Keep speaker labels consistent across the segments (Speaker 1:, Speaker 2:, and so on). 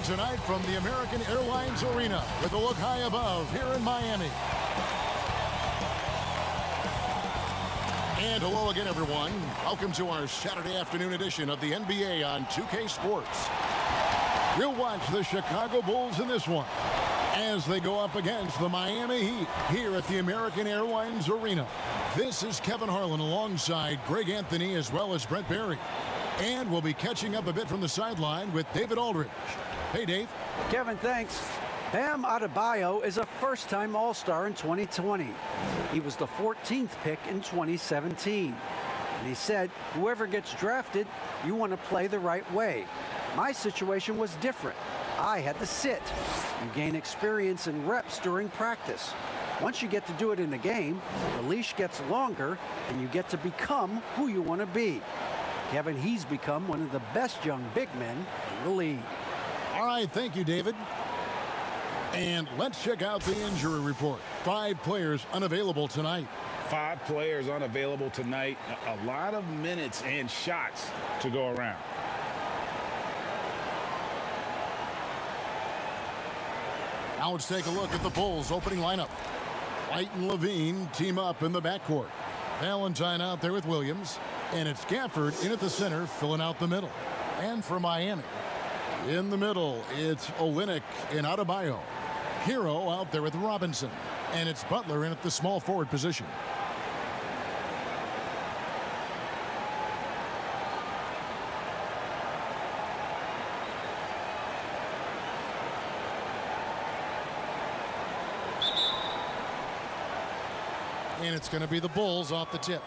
Speaker 1: tonight from the American Airlines Arena with a look high above here in Miami. And hello again, everyone. Welcome to our Saturday afternoon edition of the NBA on 2K Sports. We'll watch the Chicago Bulls in this one as they go up against the Miami Heat here at the American Airlines Arena. This is Kevin Harlan alongside Greg Anthony as well as Brent Barry. And we'll be catching up a bit from the sideline with David Aldridge. Hey, Dave.
Speaker 2: Kevin, thanks. Bam Adebayo is a first-time All-Star in 2020. He was the 14th pick in 2017. And he said, whoever gets drafted, you want to play the right way. My situation was different. I had to sit. You gain experience and reps during practice. Once you get to do it in a game, the leash gets longer and you get to become who you want to be. Kevin, he's become one of the best young big men in the league.
Speaker 1: All right, thank you, David. And let's check out the injury report. 5 players unavailable tonight.
Speaker 3: 5 players unavailable tonight. A lot of minutes and shots to go around.
Speaker 1: Now let's take a look at the Bulls' opening lineup. White and Levine team up in the backcourt. Valentine out there with Williams. And it's Gafford in at the center, filling out the middle. And for Miami, in the middle, it's Olynyk and Adebayo. Hero out there with Robinson. And it's Butler in at the small forward position. And it's going to be the Bulls off the tip.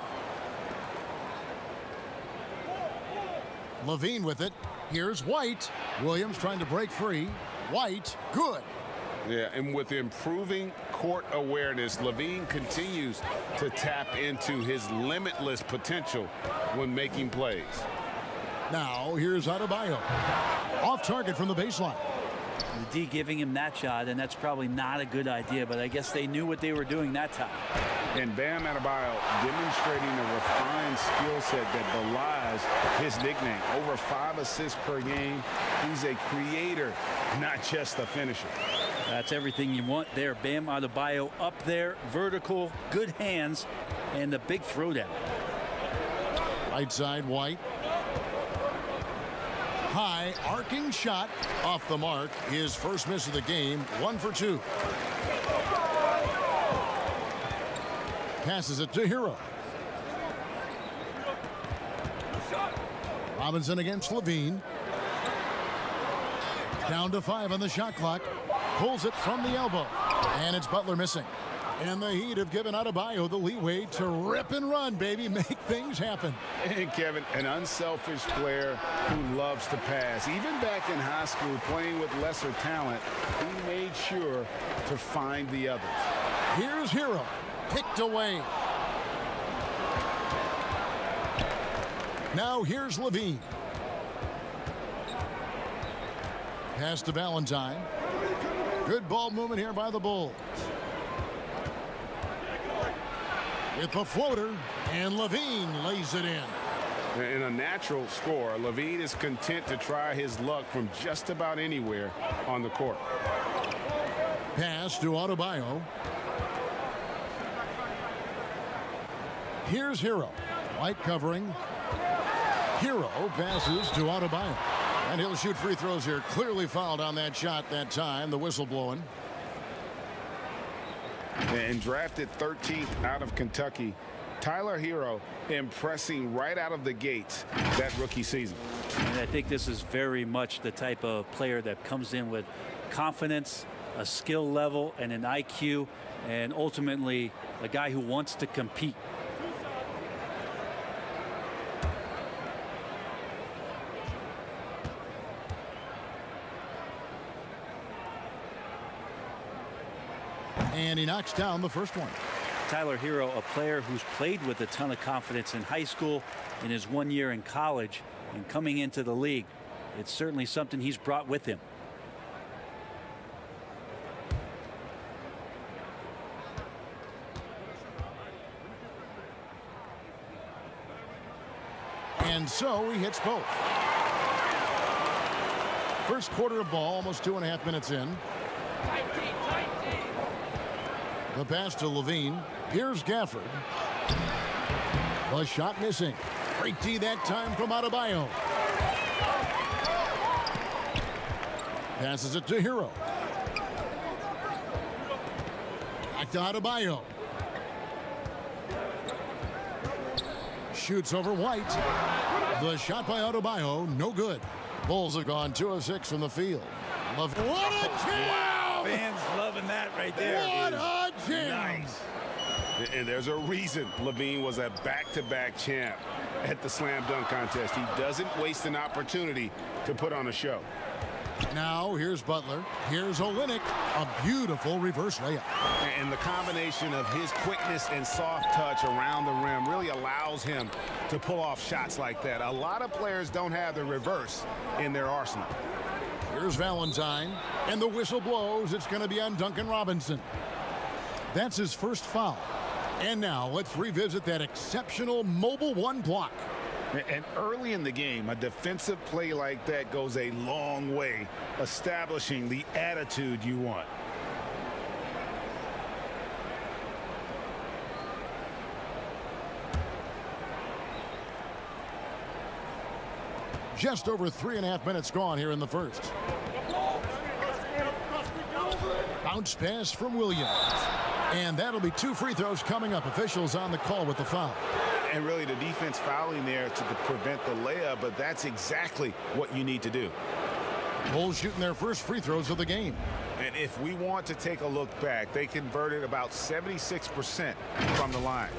Speaker 1: Levine with it. Here's White. Williams trying to break free. White, good.
Speaker 3: Yeah, and with improving court awareness, Levine continues to tap into his limitless potential when making plays.
Speaker 1: Now, here's Adebayo. Off target from the baseline.
Speaker 4: The D giving him that shot, and that's probably not a good idea, but I guess they knew what they were doing that time.
Speaker 3: And Bam Adebayo demonstrating a refined skill set that belies his nickname. Over 5 assists per game. He's a creator, not just a finisher.
Speaker 4: That's everything you want there. Bam Adebayo up there, vertical, good hands, and the big throwdown.
Speaker 1: Right side, White. High, arcing shot off the mark. His first miss of the game, 1 for 2. Passes it to Hero. Robinson against Levine. Down to 5 on the shot clock. Pulls it from the elbow. And it's Butler missing. And the Heat have given Adebayo the leeway to rip and run, baby. Make things happen.
Speaker 3: And Kevin, an unselfish player who loves to pass. Even back in high school, playing with lesser talent, he made sure to find the others.
Speaker 1: Here's Hero. Picked away. Now here's Levine. Pass to Valentine. Good ball movement here by the Bulls. With the floater, and Levine lays it in.
Speaker 3: In a natural score, Levine is content to try his luck from just about anywhere on the court.
Speaker 1: Pass to Adebayo. Here's Hero. White covering. Hero passes to Adebayo. And he'll shoot free throws here. Clearly fouled on that shot that time. The whistle blowing.
Speaker 3: And drafted 13th out of Kentucky, Tyler Hero impressing right out of the gates that rookie season.
Speaker 4: And I think this is very much the type of player that comes in with confidence, a skill level, and an IQ, and ultimately a guy who wants to compete.
Speaker 1: And he knocks down the first one.
Speaker 4: Tyler Hero, a player who's played with a ton of confidence in high school, in his 1 year in college, and coming into the league. It's certainly something he's brought with him.
Speaker 1: And so he hits both. First quarter of ball, almost 2.5 minutes in. The pass to Levine. Here's Gafford. The shot missing. Great D that time from Adebayo. Passes it to Hero. Back to Adebayo. Shoots over White. The shot by Adebayo, no good. Bulls have gone 2 of 6 from the field. What a jam!
Speaker 5: Wow, fans loving that right there.
Speaker 1: What a jam!
Speaker 3: Nice. And there's a reason Levine was a back-to-back champ at the slam dunk contest. He doesn't waste an opportunity to put on a show.
Speaker 1: Now here's Butler. Here's Olynyk. A beautiful reverse layup.
Speaker 3: And the combination of his quickness and soft touch around the rim really allows him to pull off shots like that. A lot of players don't have the reverse in their arsenal.
Speaker 1: Here's Valentine. And the whistle blows. It's going to be on Duncan Robinson. That's his first foul. And now let's revisit that exceptional mobile one block.
Speaker 3: And early in the game, a defensive play like that goes a long way, establishing the attitude you want.
Speaker 1: Just over 3.5 minutes gone here in the first. Bounce pass from Williams. And that'll be 2 free throws coming up. Officials on the call with the foul.
Speaker 3: And really the defense fouling there to prevent the layup, but that's exactly what you need to do.
Speaker 1: Bulls shooting their first free throws of the game.
Speaker 3: And if we want to take a look back, they converted about 76% from the line.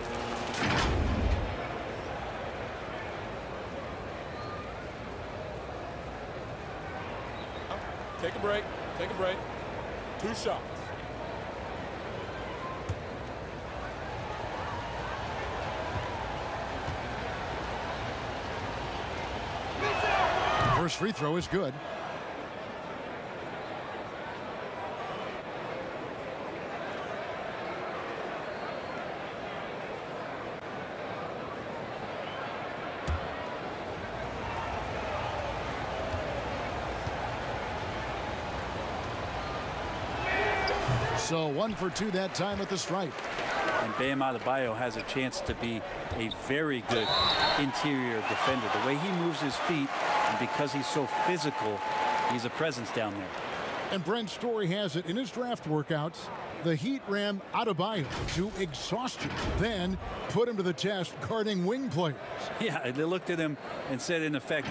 Speaker 5: Take a break. Take a break. 2 shots.
Speaker 1: First free throw is good. So 1 for 2 that time at the stripe.
Speaker 4: And Bam Adebayo has a chance to be a very good interior defender. The way he moves his feet, and because he's so physical, he's a presence down there.
Speaker 1: And Brent Story has it in his draft workouts. The Heat ran Adebayo to exhaustion, then put him to the test guarding wing players.
Speaker 4: Yeah, they looked at him and said, in effect,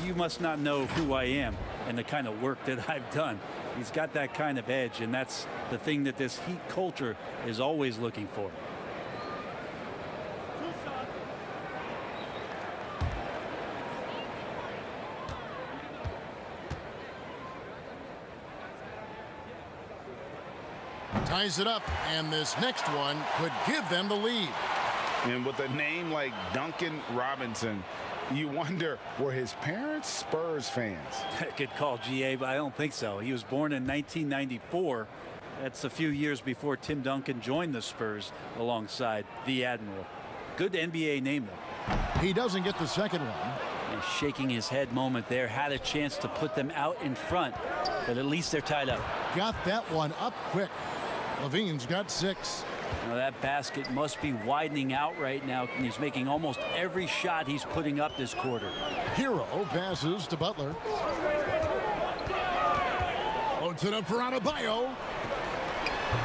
Speaker 4: you must not know who I am and the kind of work that I've done. He's got that kind of edge, and that's the thing that this Heat culture is always looking for.
Speaker 1: Ties it up, and this next one could give them the lead.
Speaker 3: And with a name like Duncan Robinson, you wonder, were his parents Spurs fans?
Speaker 4: Good call, GA, but I don't think so. He was born in 1994. That's a few years before Tim Duncan joined the Spurs alongside the Admiral. Good NBA name, though.
Speaker 1: He doesn't get the second one.
Speaker 4: And shaking his head moment there, had a chance to put them out in front, but at least they're tied up.
Speaker 1: Got that one up quick. Levine's got 6.
Speaker 4: Now that basket must be widening out right now, and he's making almost every shot he's putting up this quarter.
Speaker 1: Hero passes to Butler. Loads it up for Adebayo.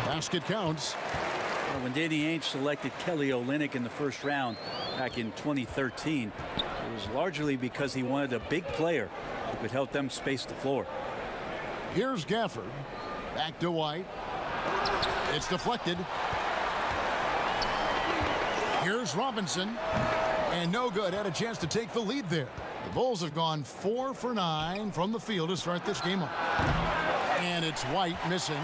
Speaker 1: Basket counts.
Speaker 4: Well, when Danny Ainge selected Kelly Olynyk in the first round back in 2013, it was largely because he wanted a big player who could help them space the floor.
Speaker 1: Here's Gafford. Back to White. It's deflected. Here's Robinson. And no good. Had a chance to take the lead there. The Bulls have gone 4 for 9 from the field to start this game off. And it's White missing.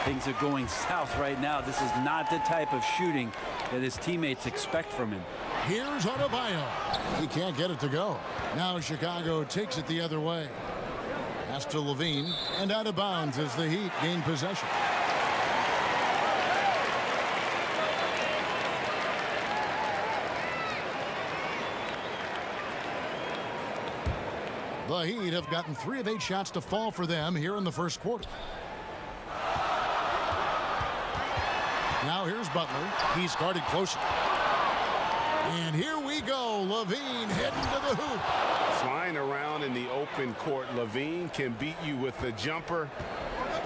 Speaker 4: Things are going south right now. This is not the type of shooting that his teammates expect from him.
Speaker 1: Here's Adebayo. He can't get it to go. Now Chicago takes it the other way. Pass to Levine, and out of bounds as the Heat gain possession. The Heat have gotten 3 of 8 shots to fall for them here in the first quarter. Now here's Butler. He's guarded closely. And here we go. Levine heading to the hoop.
Speaker 3: Flying around in the open court, Levine can beat you with the jumper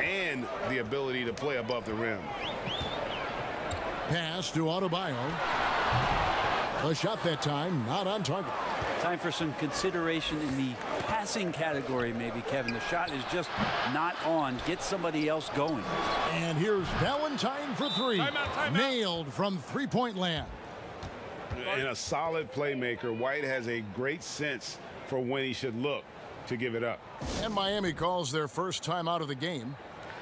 Speaker 3: and the ability to play above the rim.
Speaker 1: Pass to Adebayo. The shot that time not on target.
Speaker 4: Time for some consideration in the passing category, maybe, Kevin. The shot is just not on. Get somebody else going.
Speaker 1: And here's Valentine for 3.
Speaker 5: Timeout.
Speaker 1: Nailed from three-point land.
Speaker 3: And a solid playmaker, White has a great sense for when he should look to give it up.
Speaker 1: And Miami calls their first time out of the game.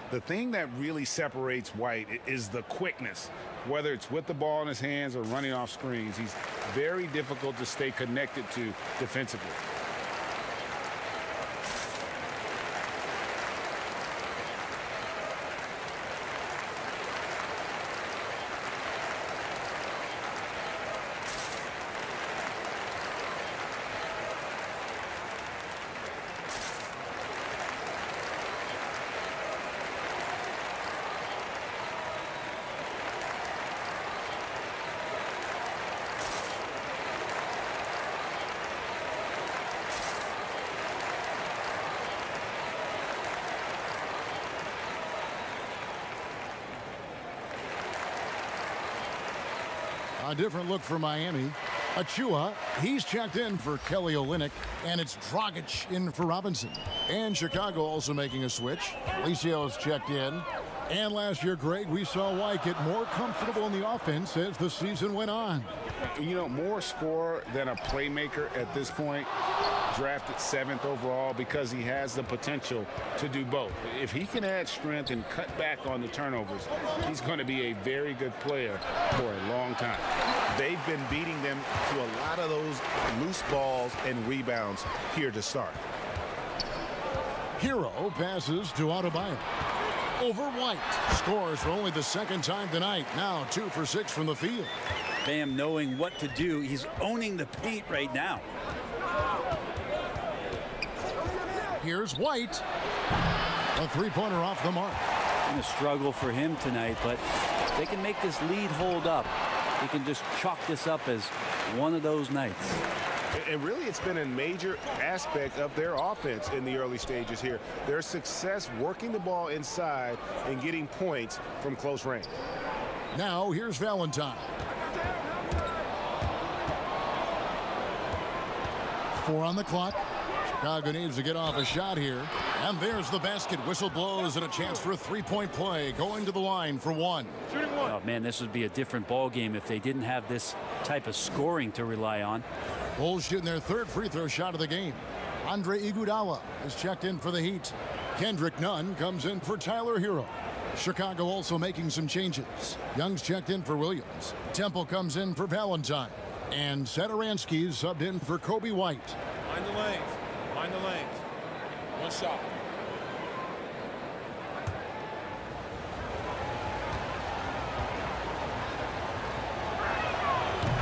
Speaker 3: The thing that really separates White is the quickness. Whether it's with the ball in his hands or running off screens, he's very difficult to stay connected to defensively.
Speaker 1: A different look for Miami. Achua, he's checked in for Kelly Olynyk, and it's Dragic in for Robinson. And Chicago also making a switch. Alicios checked in. And last year, Greg, we saw White get more comfortable in the offense as the season went on.
Speaker 3: You know, more scorer than a playmaker at this point. Drafted 7th overall because he has the potential to do both. If he can add strength and cut back on the turnovers, he's going to be a very good player for a long time.
Speaker 6: They've been beating them to a lot of those loose balls and rebounds here to start.
Speaker 1: Hero passes to Adebayo. Over White. Scores for only the second time tonight. Now 2 for 6 from the field.
Speaker 4: Bam knowing what to do. He's owning the paint right now.
Speaker 1: Here's White. A three-pointer off the mark.
Speaker 4: Been a struggle for him tonight, but if they can make this lead hold up, he can just chalk this up as one of those nights.
Speaker 6: And really, it's been a major aspect of their offense in the early stages here. Their success working the ball inside and getting points from close range.
Speaker 1: Now here's Valentine. 4 on the clock. Chicago needs to get off a shot here. And there's the basket. Whistle blows and a chance for a three-point play. Going to the line for 1.
Speaker 4: Oh, man, this would be a different ball game if they didn't have this type of scoring to rely on.
Speaker 1: Bulls shooting their 3rd free throw shot of the game. Andre Iguodala is checked in for the Heat. Kendrick Nunn comes in for Tyler Hero. Chicago also making some changes. Young's checked in for Williams. Temple comes in for Valentine. And Satoransky's subbed in for Kobe White.
Speaker 5: Mind the lanes. Mind the lanes. One shot.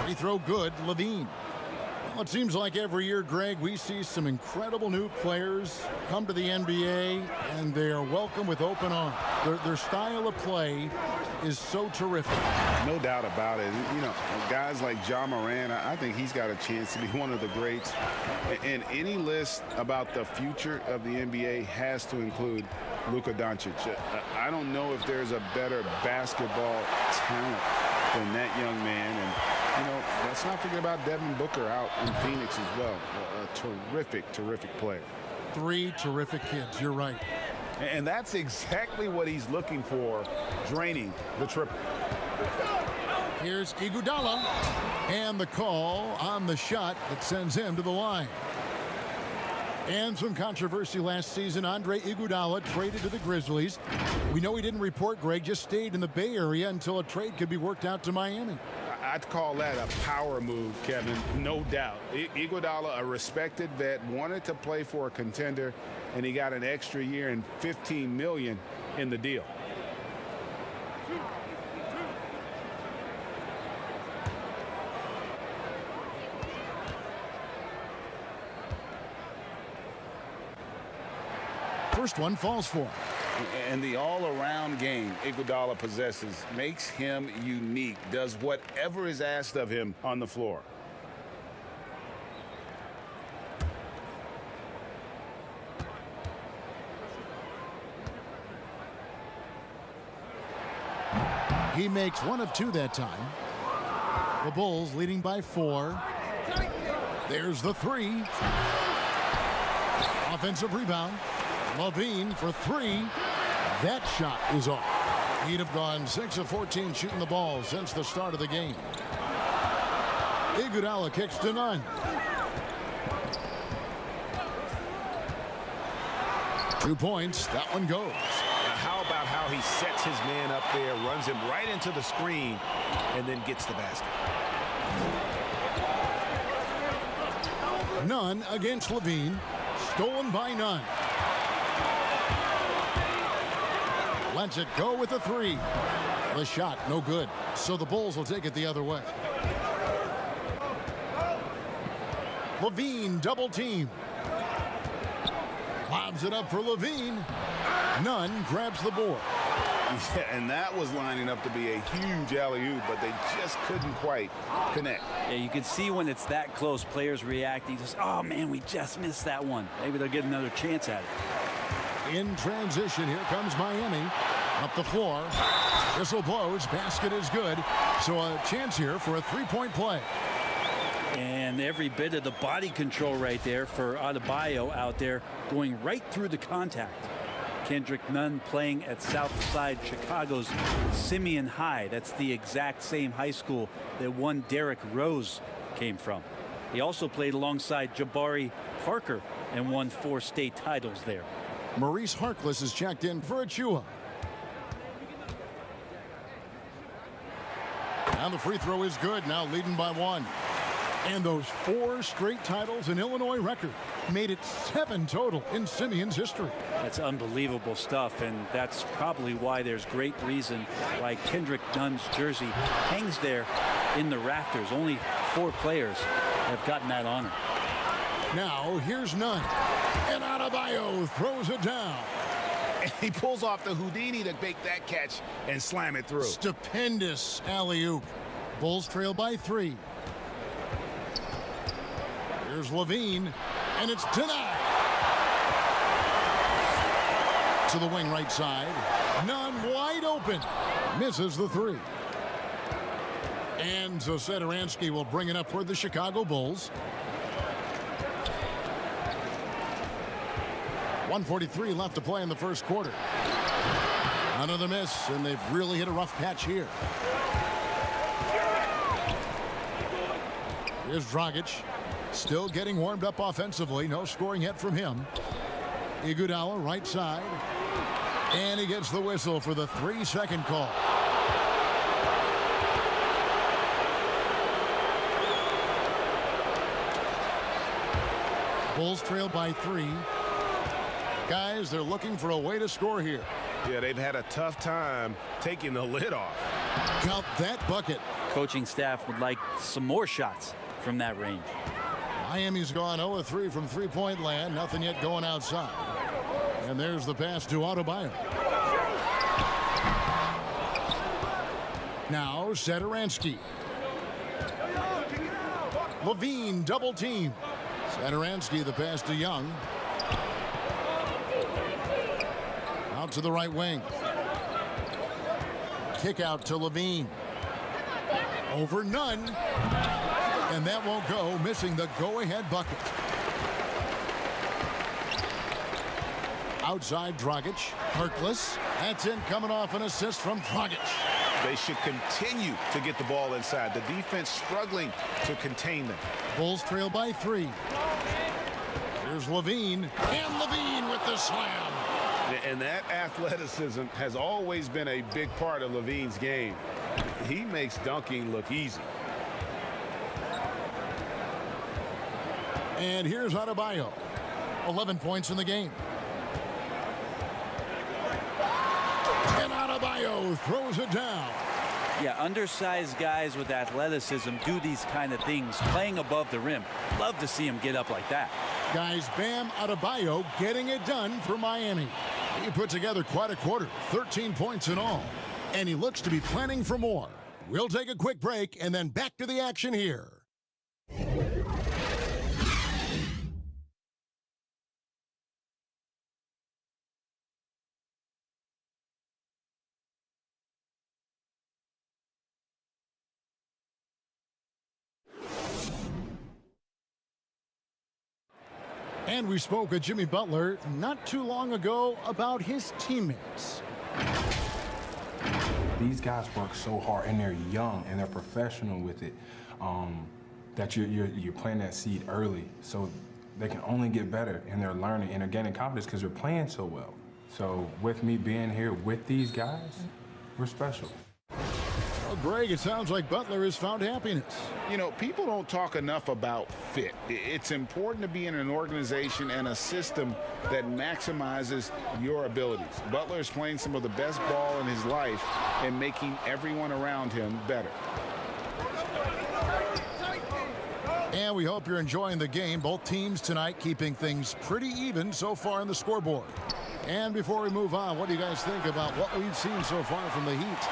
Speaker 1: Free throw good, Levine. Well, it seems like every year, Greg, we see some incredible new players come to the NBA, and they are welcome with open arms. Their style of play is so terrific.
Speaker 3: No doubt about it. You know, guys like Ja Morant, I think he's got a chance to be one of the greats. And any list about the future of the NBA has to include Luka Doncic. I don't know if there's a better basketball talent than that young man. And, you know, let's not forget about Devin Booker out in Phoenix as well. A terrific, terrific player.
Speaker 1: 3 terrific kids. You're right.
Speaker 3: And that's exactly what he's looking for, draining the triple.
Speaker 1: Here's Iguodala. And the call on the shot that sends him to the line. And some controversy last season. Andre Iguodala traded to the Grizzlies. We know he didn't report, Greg, just stayed in the Bay Area until a trade could be worked out to Miami.
Speaker 3: I'd call that a power move, Kevin, no doubt. Iguodala, a respected vet, wanted to play for a contender, and he got an extra year and $15 million in the deal.
Speaker 1: first one falls for him.
Speaker 3: And the all-around game Iguodala possesses makes him unique, does whatever is asked of him on the floor.
Speaker 1: He makes one of two that time. The Bulls leading by 4. There's the 3. Offensive rebound. Levine for 3. That shot is off. He'd have gone 6 of 14 shooting the ball since the start of the game. Iguodala kicks to none. 2 points. That one goes.
Speaker 6: How about how he sets his man up there, runs him right into the screen, and then gets the basket.
Speaker 1: Nunn against Levine. Stolen by Nunn. Lets it go with the 3. The shot, no good. So the Bulls will take it the other way. Levine double team. Lobs it up for Levine. Nunn grabs the board.
Speaker 3: Yeah, and that was lining up to be a huge alley-oop, but they just couldn't quite connect.
Speaker 4: Yeah, you can see when it's that close, players reacting. Just, oh, man, we just missed that one. Maybe they'll get another chance at it.
Speaker 1: In transition, here comes Miami. Up the floor. Whistle blows. Basket is good. So a chance here for a three-point play.
Speaker 4: And every bit of the body control right there for Adebayo out there, going right through the contact. Kendrick Nunn playing at Southside Chicago's Simeon High. That's the exact same high school that one Derrick Rose came from. He also played alongside Jabari Parker and won 4 state titles there.
Speaker 1: Maurice Harkless is checked in for Achua. And the free throw is good, now leading by 1. And those 4 straight titles in Illinois record made it 7 total in Simeon's history.
Speaker 4: That's unbelievable stuff, and that's probably why there's great reason why Kendrick Nunn's jersey hangs there in the rafters. Only 4 players have gotten that honor.
Speaker 1: Now here's Nunn. And Adebayo throws it down.
Speaker 3: And he pulls off the Houdini to make that catch and slam it through.
Speaker 1: Stupendous alley-oop. Bulls trail by 3. Here's Levine, and it's denied. To the wing right side. Nunn wide open. Misses the 3. And Satoransky will bring it up for the Chicago Bulls. 1:43 left to play in the first quarter. Another miss, and they've really hit a rough patch here. Here's Dragic. Still getting warmed up offensively. No scoring yet from him. Iguodala right side. And he gets the whistle for the 3-second call. Bulls trail by 3. Guys, they're looking for a way to score here.
Speaker 6: Yeah, they've had a tough time taking the lid off.
Speaker 1: Count that bucket.
Speaker 4: Coaching staff would like some more shots from that range.
Speaker 1: Miami's gone 0 of 3 from three-point land. Nothing yet going outside. And there's the pass to Adebayo. Now Satoransky. Levine double team. Satoransky the pass to Young. Out to the right wing. Kick out to Levine. Over Nunn. And that won't go, missing the go-ahead bucket. Outside Dragic. Harkless. That's in, coming off an assist from Dragic.
Speaker 6: They should continue to get the ball inside. The defense struggling to contain them.
Speaker 1: Bulls trail by 3. Here's Levine. And Levine with the slam.
Speaker 3: And that athleticism has always been a big part of Levine's game. He makes dunking look easy.
Speaker 1: And here's Adebayo. 11 points in the game. And Adebayo throws it down.
Speaker 4: Yeah, undersized guys with athleticism do these kind of things, playing above the rim. Love to see him get up like that.
Speaker 1: Guys, Bam Adebayo getting it done for Miami. He put together quite a quarter, 13 points in all. And he looks to be planning for more. We'll take a quick break and then back to the action here. And we spoke with Jimmy Butler not too long ago about his teammates.
Speaker 7: These guys work so hard, and they're young, and they're professional with it, that you're planting that seed early, so they can only get better, and they're learning, and they're gaining confidence because they're playing so well. So with me being here with these guys, we're special.
Speaker 1: Well, Greg, it sounds like Butler has found happiness.
Speaker 3: You know, people don't talk enough about fit. It's important to be in an organization and a system that maximizes your abilities. Butler is playing some of the best ball in his life and making everyone around him better.
Speaker 1: And we hope you're enjoying the game. Both teams tonight keeping things pretty even so far on the scoreboard. And before we move on, what do you guys think about what we've seen so far from the Heat?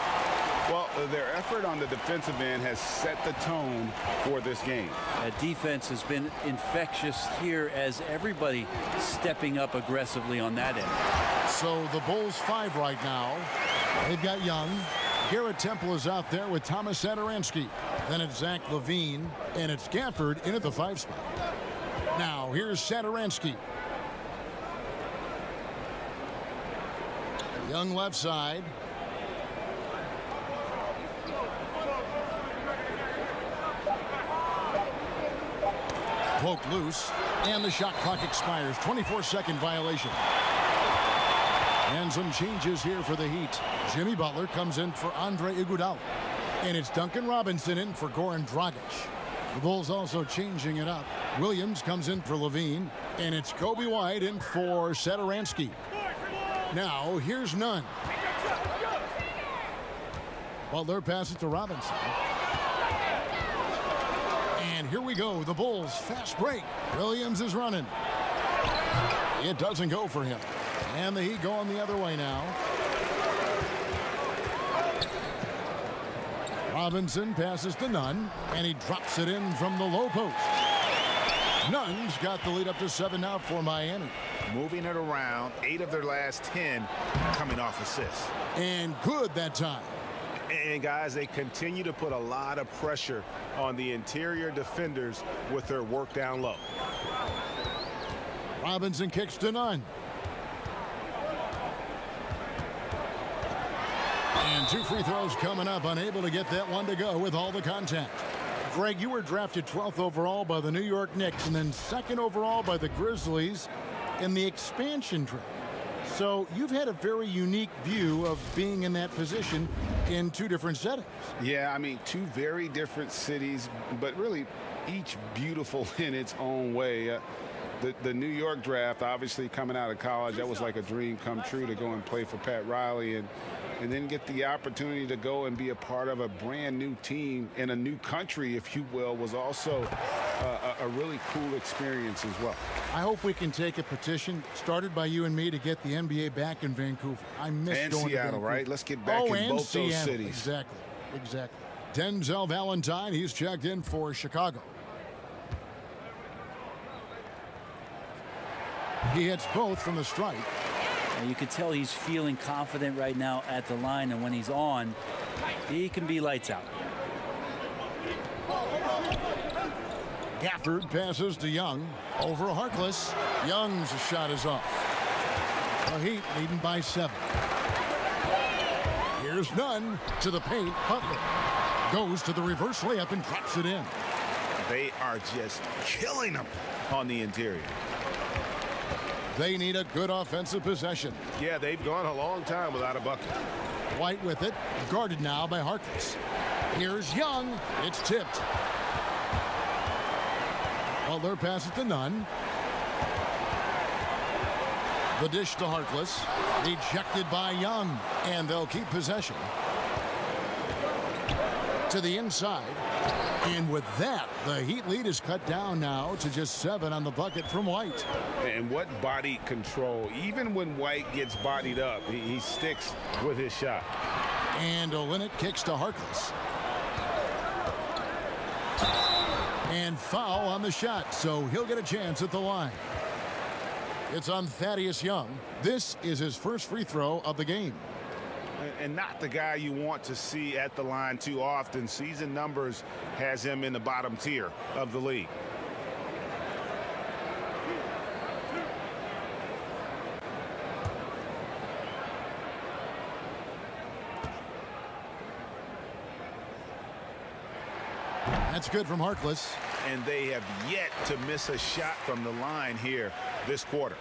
Speaker 3: Well, their effort on the defensive end has set the tone for this game.
Speaker 4: Defense has been infectious here as everybody stepping up aggressively on that end.
Speaker 1: So the Bulls 5 right now. They've got Young. Garrett Temple is out there with Thomas Satoransky. Then it's Zach LaVine, and it's Gafford in at the 5 spot. Now here's Satoransky. Young left side. Poked loose, and the shot clock expires. 24-second violation. And some changes here for the Heat. Jimmy Butler comes in for Andre Iguodala. And it's Duncan Robinson in for Goran Dragic. The Bulls also changing it up. Williams comes in for LaVine, and it's Kobe White in for Satoransky. Now, here's Nunn. Butler passes to Robinson. And here we go, the Bulls fast break. Williams is running. It doesn't go for him. And the Heat going the other way now. Robinson passes to Nunn, and he drops it in from the low post. Nunn's got the lead up to 7 now for Miami.
Speaker 6: Moving it around, 8 of their last 10 coming off assists.
Speaker 1: And good that time.
Speaker 6: And guys, they continue to put a lot of pressure on the interior defenders with their work down low.
Speaker 1: Robinson kicks to Nunn. And 2 free throws coming up, unable to get that one to go with all the contact. Greg, you were drafted 12th overall by the New York Knicks and then 2nd overall by the Grizzlies in the expansion draft. So you've had a very unique view of being in that position in 2 different settings.
Speaker 3: Yeah, I mean, 2 very different cities, but really each beautiful in its own way. The New York draft, obviously coming out of college, that was like a dream come true to go and play for Pat Riley and then get the opportunity to go and be a part of a brand new team in a new country, if you will, was also a really cool experience as well.
Speaker 1: I hope we can take a petition started by you and me to get the NBA back in Vancouver. I miss
Speaker 3: and
Speaker 1: going
Speaker 3: Seattle,
Speaker 1: to Vancouver.
Speaker 3: right? Let's get back in both
Speaker 1: Seattle.
Speaker 3: those cities.
Speaker 1: Exactly. Denzel Valentine, he's checked in for Chicago. He hits both from the stripe.
Speaker 4: And you can tell he's feeling confident right now at the line, and when he's on, he can be lights out.
Speaker 1: Gafford passes to Young over Harkless. Young's shot is off. The Heat leading by 7. Here's Nunn to the paint. Butler goes to the reverse layup and drops it in.
Speaker 6: They are just killing them on the interior.
Speaker 1: They need a good offensive possession.
Speaker 6: Yeah, they've gone a long time without a bucket.
Speaker 1: White with it, guarded now by Harkless. Here's Young. It's tipped. Butler passes to Nunn. The dish to Harkless. Ejected by Young, and they'll keep possession. to the inside. And with that, the Heat lead is cut down now to just 7 on the bucket from White.
Speaker 3: And what body control. Even when White gets bodied up, he sticks with his shot.
Speaker 1: And Olynyk kicks to Harkless. And foul on the shot, so he'll get a chance at the line. It's on Thaddeus Young. This is his first free throw of the game.
Speaker 3: And not the guy you want to see at the line too often. Season numbers has him in the bottom tier of the league.
Speaker 1: That's good from Harkless.
Speaker 3: And they have yet to miss a shot from the line here this quarter.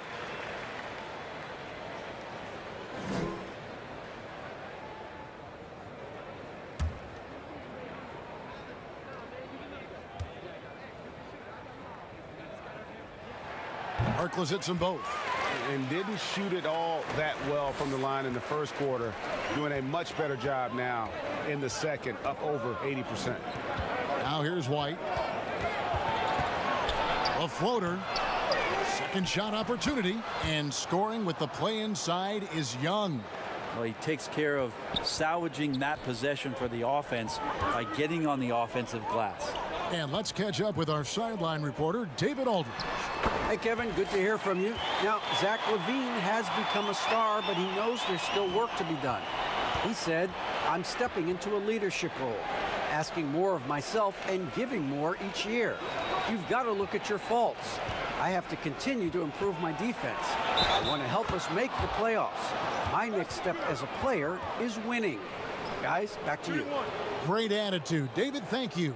Speaker 1: Harkless hits them both.
Speaker 3: And didn't shoot it all that well from the line in the first quarter. Doing a much better job now in the second, up over 80%.
Speaker 1: Now here's White. A floater. Second shot opportunity. And scoring with the play inside is Young.
Speaker 4: Well, he takes care of salvaging that possession for the offense by getting on the offensive glass.
Speaker 1: And let's catch up with our sideline reporter, David Aldridge.
Speaker 2: Hey, Kevin, good to hear from you. Now, Zach LaVine has become a star, but he knows there's still work to be done. He said, I'm stepping into a leadership role, asking more of myself and giving more each year. You've got to look at your faults. I have to continue to improve my defense. I want to help us make the playoffs. My next step as a player is winning. Guys, back to you.
Speaker 1: Great attitude. David, thank you.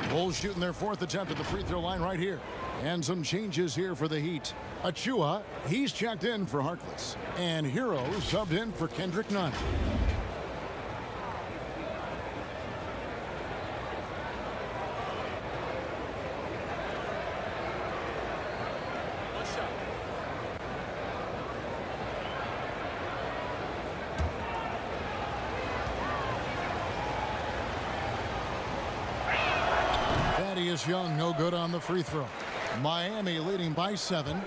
Speaker 1: Bulls shooting their 4th attempt at the free throw line right here. And some changes here for the Heat. Achua, he's checked in for Harkless. And Hero subbed in for Kendrick Nunn. Thaddeus Young, no good on the free throw. Miami leading by 7.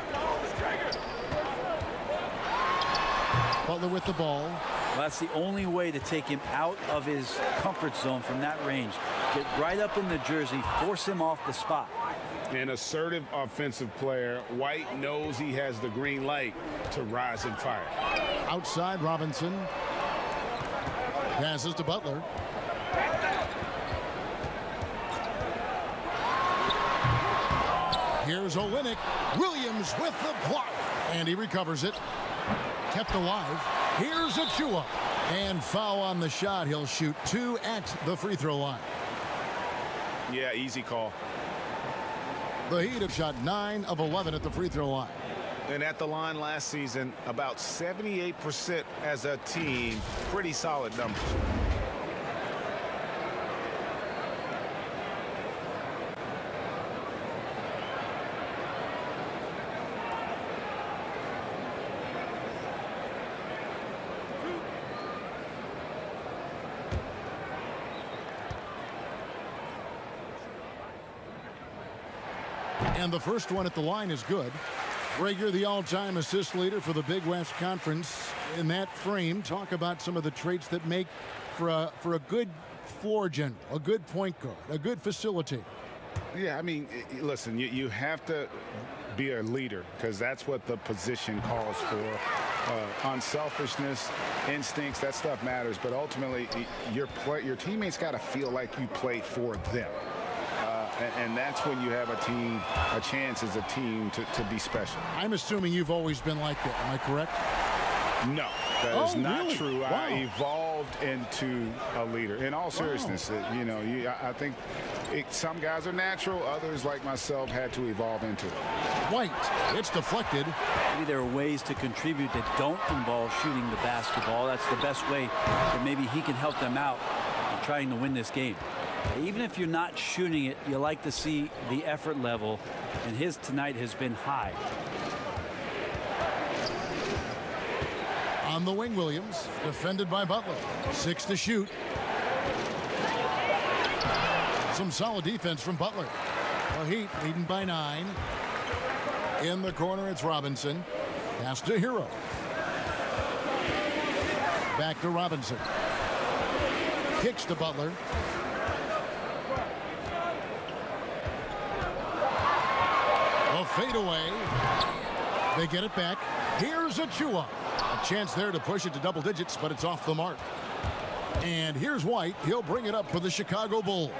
Speaker 1: Butler with the ball.
Speaker 4: Well, that's the only way to take him out of his comfort zone from that range. Get right up in the jersey, force him off the spot.
Speaker 3: An assertive offensive player. White knows he has the green light to rise and fire.
Speaker 1: Outside, Robinson. Passes to Butler. Here's Olynyk. Williams with the block. And he recovers it. Kept alive. Here's Achua. And foul on the shot. He'll shoot 2 at the free throw line.
Speaker 3: Yeah, easy call.
Speaker 1: The Heat have shot 9 of 11 at the free throw line.
Speaker 3: And at the line last season, about 78% as a team. Pretty solid numbers.
Speaker 1: And the first one at the line is good. Rager, the all-time assist leader for the Big West Conference. In that frame, talk about some of the traits that make for a good floor general, a good point guard, a good facilitator.
Speaker 3: Yeah, I mean, listen, you have to be a leader because that's what the position calls for. Unselfishness, instincts, that stuff matters. But ultimately, your teammates got to feel like you played for them. And that's when you have a chance as a team to be special.
Speaker 1: I'm assuming you've always been like that. Am I correct?
Speaker 3: No, that is not
Speaker 1: really?
Speaker 3: true.
Speaker 1: Wow.
Speaker 3: I evolved into a leader. In all seriousness, I think some guys are natural. Others, like myself, had to evolve into it.
Speaker 1: White, it's deflected.
Speaker 4: Maybe there are ways to contribute that don't involve shooting the basketball. That's the best way that maybe he can help them out in trying to win this game. Even if you're not shooting it, you like to see the effort level, and his tonight has been high.
Speaker 1: On the wing, Williams, defended by Butler. 6 to shoot. Some solid defense from Butler. The Heat leading by 9. In the corner, it's Robinson. Pass to Hero. Back to Robinson. Kicks to Butler. A fadeaway. They get it back. Here's Achua. A chance there to push it to double digits, but it's off the mark. And here's White. He'll bring it up for the Chicago Bulls.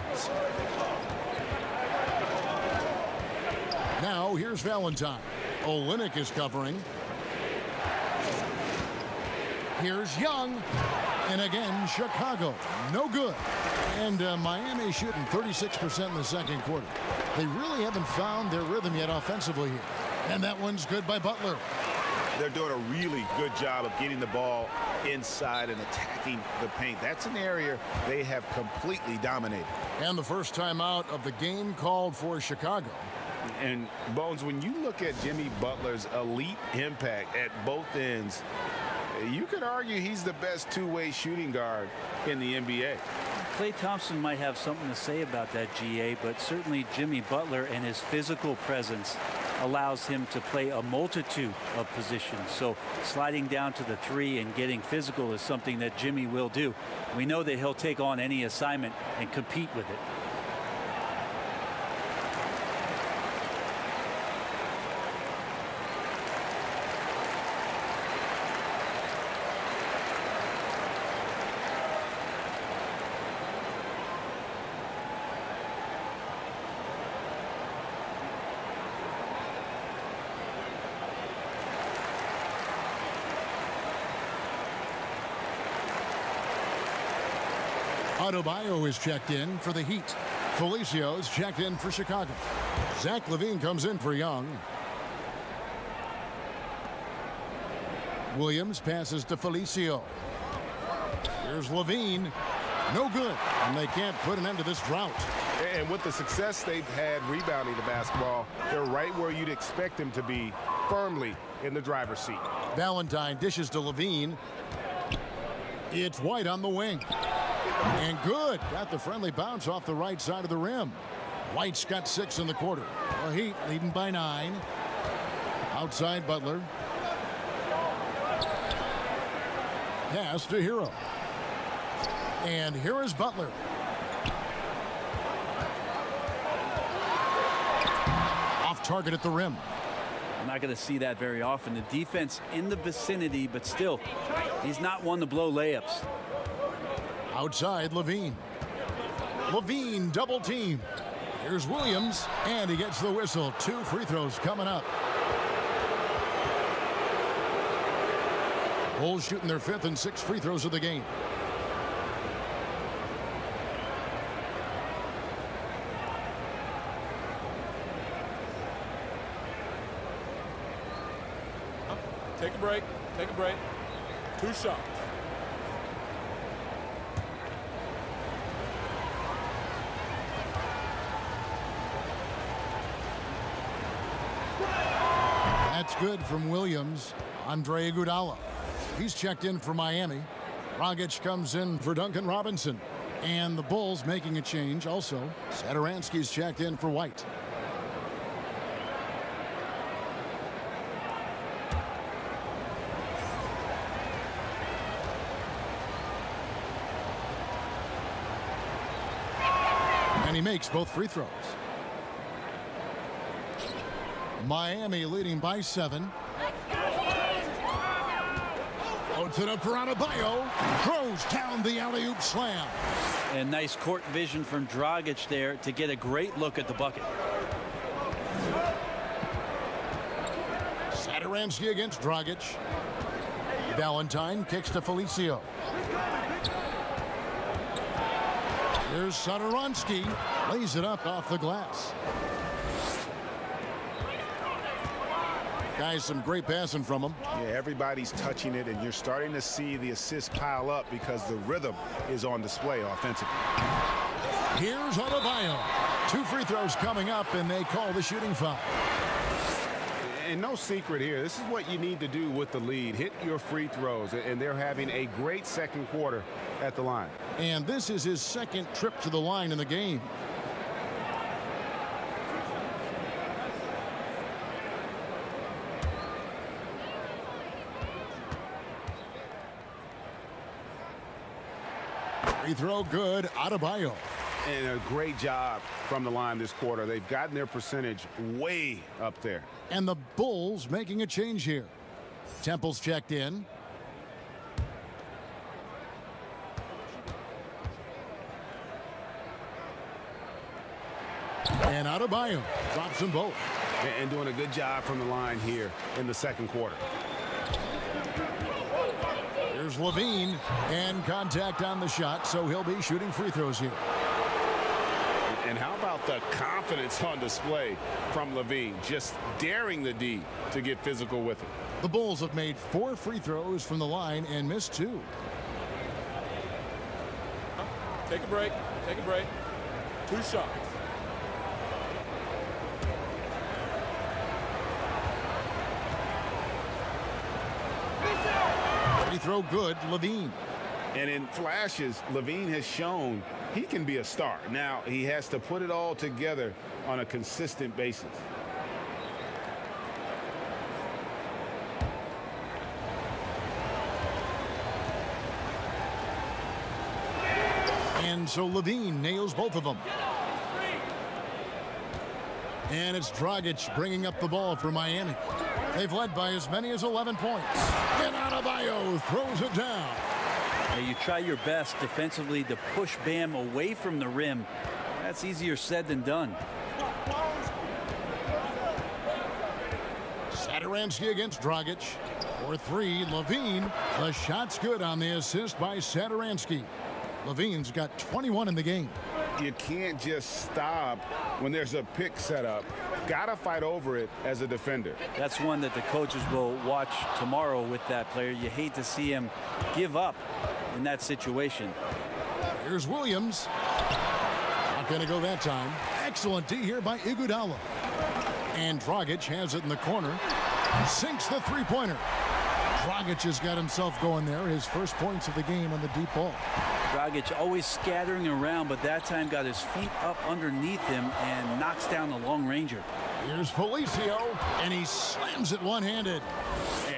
Speaker 1: Now here's Valentine. Olynyk is covering. Here's Young. And again, Chicago. No good. And Miami shooting 36% in the second quarter. They really haven't found their rhythm yet offensively here. And that one's good by Butler.
Speaker 6: They're doing a really good job of getting the ball inside and attacking the paint. That's an area they have completely dominated.
Speaker 1: And the first timeout of the game called for Chicago.
Speaker 6: And Bones, when you look at Jimmy Butler's elite impact at both ends, you could argue he's the best two-way shooting guard in the NBA.
Speaker 4: Klay Thompson might have something to say about that, GA, but certainly Jimmy Butler and his physical presence allows him to play a multitude of positions. So sliding down to the 3 and getting physical is something that Jimmy will do. We know that he'll take on any assignment and compete with it.
Speaker 1: Adebayo is checked in for the Heat. Felicio is checked in for Chicago. Zach LaVine comes in for Young. Williams passes to Felicio. Here's LaVine. No good. And they can't put an end to this drought.
Speaker 6: And with the success they've had rebounding the basketball, they're right where you'd expect them to be, firmly in the driver's seat.
Speaker 1: Valentine dishes to LaVine. It's White on the wing. And good. Got the friendly bounce off the right side of the rim. White's got 6 in the quarter. The Heat leading by 9. Outside Butler. Pass to Hero. And here is Butler. Off target at the rim.
Speaker 4: I'm not going to see that very often. The defense in the vicinity, but still, he's not one to blow layups.
Speaker 1: Outside LaVine. LaVine double team. Here's Williams, and he gets the whistle. 2 free throws coming up. Bulls shooting their 5th and 6th free throws of the game.
Speaker 5: Take a break. Take a break. 2 shots.
Speaker 1: That's good from Williams. Andre Iguodala. He's checked in for Miami. Dragic comes in for Duncan Robinson. And the Bulls making a change also. Satoransky's checked in for White. And he makes both free throws. Miami leading by 7. Puts it up for Adebayo. Throws down the alley-oop slam.
Speaker 4: And nice court vision from Dragic there to get a great look at the bucket.
Speaker 1: Satoransky against Dragic. Valentine kicks to Felicio. Here's Satoransky. Lays it up off the glass. Guys, some great passing from him.
Speaker 6: Yeah, everybody's touching it, and you're starting to see the assists pile up because the rhythm is on display offensively.
Speaker 1: Here's Adebayo. 2 free throws coming up, and they call the shooting foul.
Speaker 3: And no secret here. This is what you need to do with the lead. Hit your free throws. And they're having a great second quarter at the line.
Speaker 1: And this is his second trip to the line in the game. Free throw good. Adebayo.
Speaker 3: And a great job from the line this quarter. They've gotten their percentage way up there.
Speaker 1: And the Bulls making a change here. Temple's checked in. And Adebayo drops them both.
Speaker 3: And doing a good job from the line here in the second quarter.
Speaker 1: Here's Levine, and contact on the shot, so he'll be shooting free throws here.
Speaker 3: And how about the confidence on display from Levine, just daring the D to get physical with it.
Speaker 1: The Bulls have made 4 free throws from the line and missed 2.
Speaker 5: Take a break. Take a break. 2 shots.
Speaker 1: Free throw good, Levine.
Speaker 3: And in flashes, Levine has shown he can be a star. Now, he has to put it all together on a consistent basis.
Speaker 1: And so Levine nails both of them. And it's Dragic bringing up the ball for Miami. They've led by as many as 11 points. And Adebayo throws it down.
Speaker 4: You try your best defensively to push Bam away from the rim. That's easier said than done.
Speaker 1: Satoransky against Dragic. For 3, Levine. The shot's good on the assist by Satoransky. Levine's got 21 in the game.
Speaker 3: You can't just stop when there's a pick set up. Gotta fight over it as a defender.
Speaker 4: That's one that the coaches will watch tomorrow with that player. You hate to see him give up in that situation.
Speaker 1: Here's Williams. Not going to go that time. Excellent D here by Iguodala. And Dragic has it in the corner. Sinks the three-pointer. Dragic has got himself going there. His first points of the game on the deep ball.
Speaker 4: Dragic always scattering around, but that time got his feet up underneath him and knocks down the long ranger.
Speaker 1: Here's Felicio, and he slams it one-handed.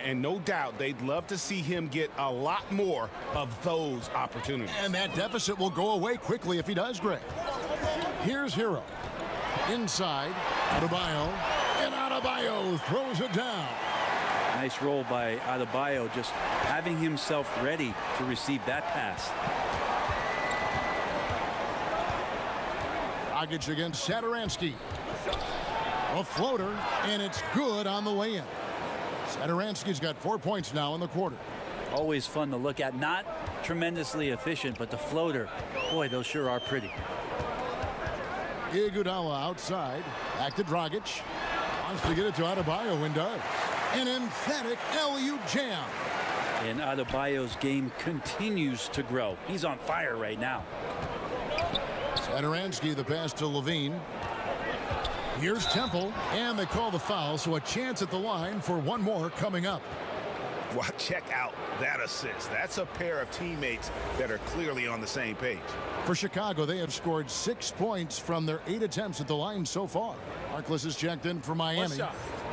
Speaker 3: And no doubt they'd love to see him get a lot more of those opportunities.
Speaker 1: And that deficit will go away quickly if he does, Greg. Here's Hero. Inside, Adebayo, and Adebayo throws it down.
Speaker 4: Nice roll by Adebayo, just having himself ready to receive that pass.
Speaker 1: Dragic against Satoransky. A floater, and it's good on the way-in. Satoransky's got 4 points now in the quarter.
Speaker 4: Always fun to look at. Not tremendously efficient, but the floater, boy, those sure are pretty.
Speaker 1: Iguodala outside. Back to Dragic. Wants to get it to Adebayo and does. An emphatic alley-oop jam.
Speaker 4: And Adebayo's game continues to grow. He's on fire right now.
Speaker 1: Satoransky, the pass to Levine. Here's Temple, and they call the foul, so a chance at the line for one more coming up.
Speaker 3: Well, check out that assist. That's a pair of teammates that are clearly on the same page.
Speaker 1: For Chicago, they have scored 6 points from their 8 attempts at the line so far. Harkless is checked in for Miami.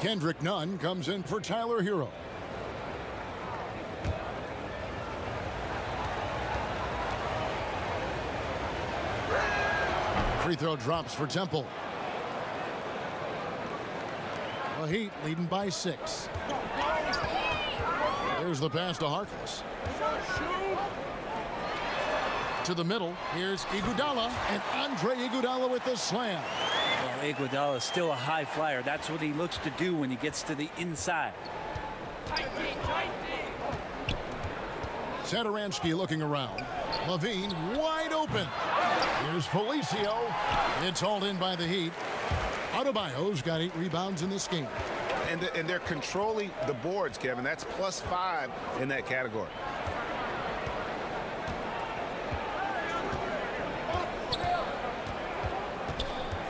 Speaker 1: Kendrick Nunn comes in for Tyler Hero. Free throw drops for Temple. The Heat leading by 6. Here's the pass to Harkless. To the middle. Here's Iguodala, and Andre Iguodala with the slam.
Speaker 4: Well, Iguodala is still a high flyer. That's what he looks to do when he gets to the inside.
Speaker 1: Satoransky looking around. Levine wide open. Here's Felicio. It's hauled in by the Heat. Adebayo's got 8 rebounds in this game.
Speaker 3: And they're controlling the boards, Kevin. That's +5 in that category.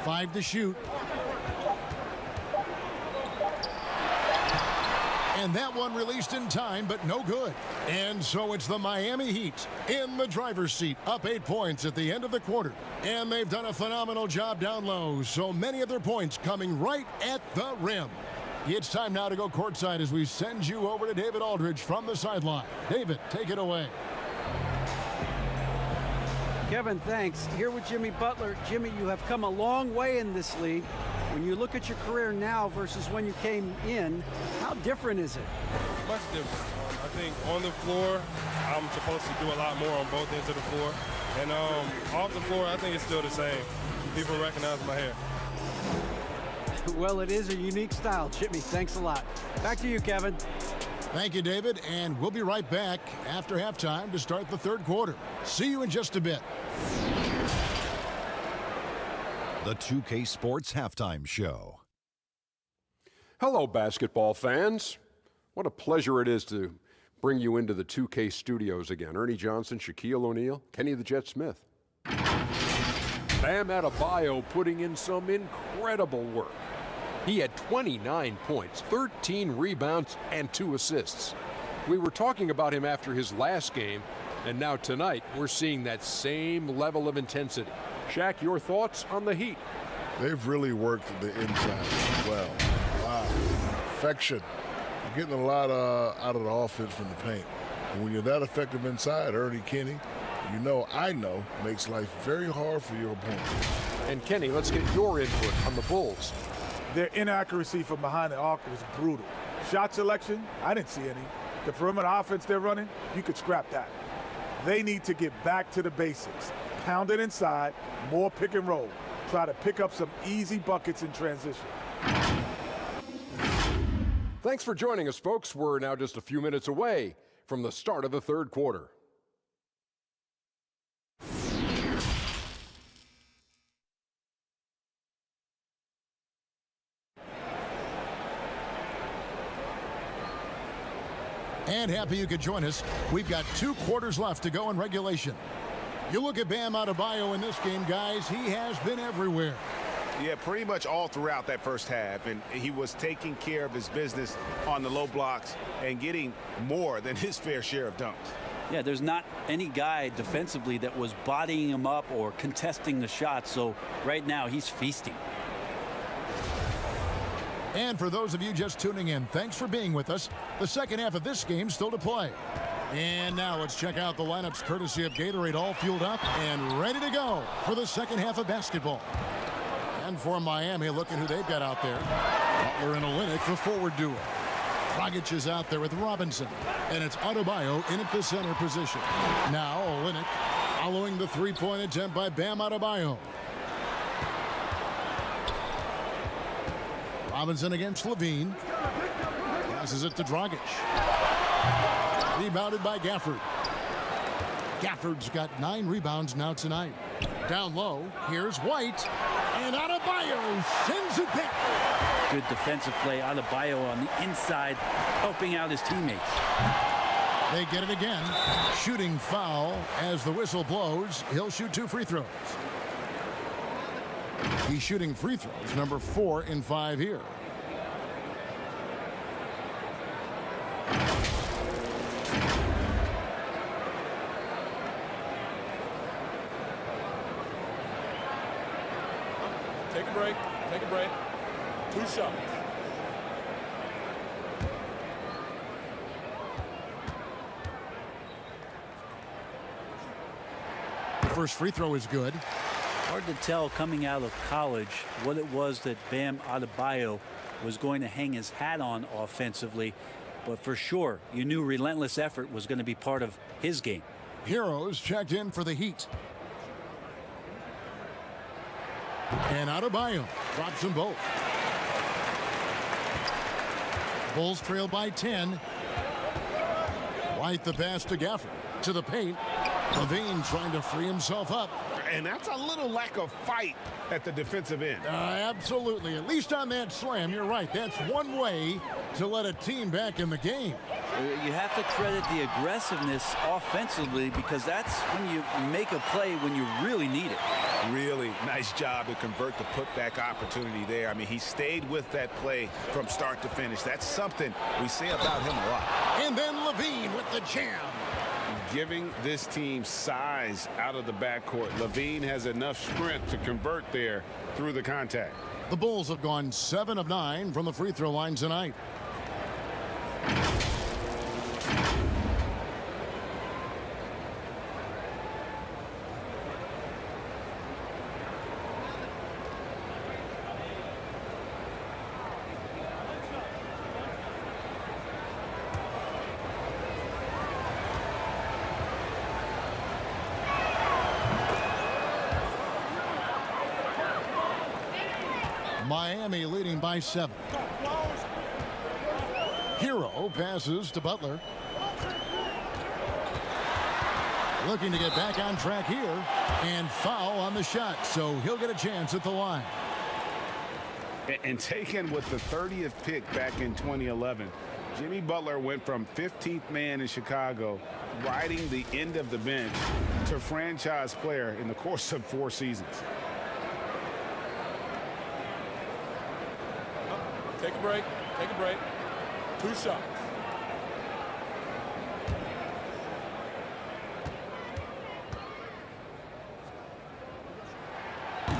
Speaker 1: Five to shoot. And that one released in time, but no good. And so it's the Miami Heat in the driver's seat, up 8 points at the end of the quarter. And they've done a phenomenal job down low, so many of their points coming right at the rim. It's time now to go courtside as we send you over to David Aldridge from the sideline. David, take it away.
Speaker 2: Kevin, thanks. Here with Jimmy Butler. Jimmy, you have come a long way in this league. When you look at your career now versus when you came in, how different is it?
Speaker 5: Much different. I think on the floor, I'm supposed to do a lot more on both ends of the floor. And off the floor, I think it's still the same. People recognize my hair.
Speaker 2: Well, it is a unique style, Jimmy. Thanks a lot. Back to you, Kevin.
Speaker 1: Thank you, David, and we'll be right back after halftime to start the third quarter. See you in just a bit.
Speaker 8: The 2K Sports Halftime Show.
Speaker 9: Hello, basketball fans. What a pleasure it is to bring you into the 2K studios again. Ernie Johnson, Shaquille O'Neal, Kenny the Jet Smith. Bam Adebayo putting in some incredible work. He had 29 points, 13 rebounds, and 2 assists. We were talking about him after his last game, and now tonight we're seeing that same level of intensity. Shaq, your thoughts on the Heat?
Speaker 10: They've really worked the inside well. Wow. Perfection. You're getting a lot out of the offense from the paint. And when you're that effective inside, Ernie, Kenny, I know, makes life very hard for your opponent.
Speaker 9: And Kenny, let's get your input on the Bulls.
Speaker 11: Their inaccuracy from behind the arc was brutal. Shot selection, I didn't see any. The perimeter offense they're running, you could scrap that. They need to get back to the basics. Pound it inside, more pick and roll. Try to pick up some easy buckets in transition.
Speaker 9: Thanks for joining us, folks. We're now just a few minutes away from the start of the third quarter.
Speaker 1: And happy you could join us. We've got 2 quarters left to go in regulation. You look at Bam Adebayo in this game, guys, he has been everywhere.
Speaker 6: Yeah, pretty much all throughout that first half, and he was taking care of his business on the low blocks and getting more than his fair share of dunks.
Speaker 4: Yeah, there's not any guy defensively that was bodying him up or contesting the shot, so right now he's feasting.
Speaker 1: And for those of you just tuning in, thanks for being with us. The second half of this game still to play. And now let's check out the lineups courtesy of Gatorade, all fueled up and ready to go for the second half of basketball. And for Miami, look at who they've got out there. Butler and Olynyk, the forward duo. Dragic is out there with Robinson. And it's Adebayo in at the center position. Now Olynyk following the three-point attempt by Bam Adebayo. Robinson against Levine. Passes it to Dragic. Rebounded by Gafford. Gafford's got 9 rebounds now tonight. Down low, here's White. And Adebayo sends it back.
Speaker 4: Good defensive play. Adebayo on the inside, helping out his teammates.
Speaker 1: They get it again. Shooting foul as the whistle blows. He'll shoot 2 free throws. He's shooting free throws, number 4 in 5 here.
Speaker 5: Take a break. Take a break. 2 shots.
Speaker 1: The first free throw is good.
Speaker 4: Hard to tell coming out of college what it was that Bam Adebayo was going to hang his hat on offensively, but for sure you knew relentless effort was going to be part of his game.
Speaker 1: Heroes checked in for the Heat. And Adebayo drops them both. Bulls trail by 10. White the pass to Gafford. To the paint. Levine trying to free himself up.
Speaker 6: And that's a little lack of fight at the defensive end.
Speaker 1: Absolutely. At least on that slam, you're right. That's one way to let a team back in the game.
Speaker 4: You have to credit the aggressiveness offensively because that's when you make a play when you really need it.
Speaker 6: Really nice job to convert the putback opportunity there. I mean, he stayed with that play from start to finish. That's something we say about him a lot.
Speaker 1: And then Levine with the jam.
Speaker 3: Giving this team size out of the backcourt. Levine has enough strength to convert there through the contact.
Speaker 1: The Bulls have gone 7 of 9 from the free throw line tonight. Miami leading by 7. Hero passes to Butler. Looking to get back on track here, and foul on the shot, so he'll get a chance at the line.
Speaker 3: And taken with the 30th pick back in 2011, Jimmy Butler went from 15th man in Chicago, riding the end of the bench, to franchise player in the course of 4 seasons.
Speaker 5: Take a break. Take a break. 2 shots.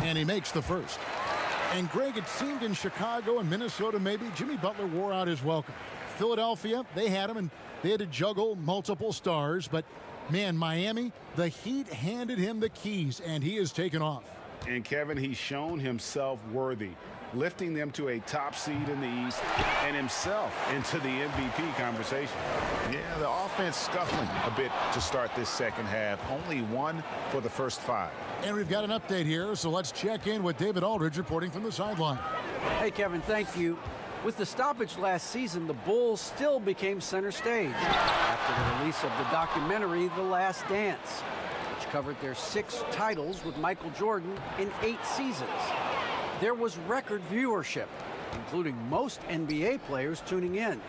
Speaker 1: And he makes the first. And Greg, it seemed in Chicago and Minnesota maybe Jimmy Butler wore out his welcome. Philadelphia, they had him and they had to juggle multiple stars. But man, Miami, the Heat handed him the keys and he has taken off.
Speaker 3: And Kevin, he's shown himself worthy, lifting them to a top seed in the East and himself into the MVP conversation.
Speaker 6: Yeah, the offense scuffling a bit to start this second half. Only 1 for the first 5.
Speaker 1: And we've got an update here, so let's check in with David Aldridge reporting from the sideline.
Speaker 2: Hey, Kevin, thank you. With the stoppage last season, the Bulls still became center stage after the release of the documentary The Last Dance, which covered their 6 titles with Michael Jordan in 8 seasons. There was record viewership, including most NBA players tuning in.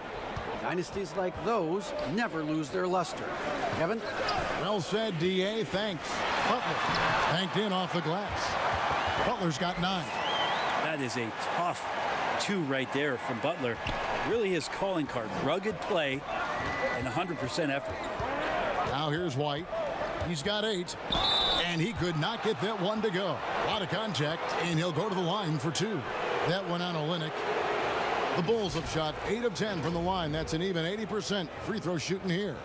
Speaker 2: Dynasties like those never lose their luster. Kevin?
Speaker 1: Well said, D.A. Thanks. Butler banked in off the glass. Butler's got 9.
Speaker 4: That is a tough 2 right there from Butler. Really his calling card. Rugged play and 100% effort.
Speaker 1: Now here's White. He's got 8. And he could not get that one to go. A lot of contact, and he'll go to the line for 2. That one on Olynyk. The Bulls have shot 8 of 10 from the line. That's an even 80% free throw shooting here.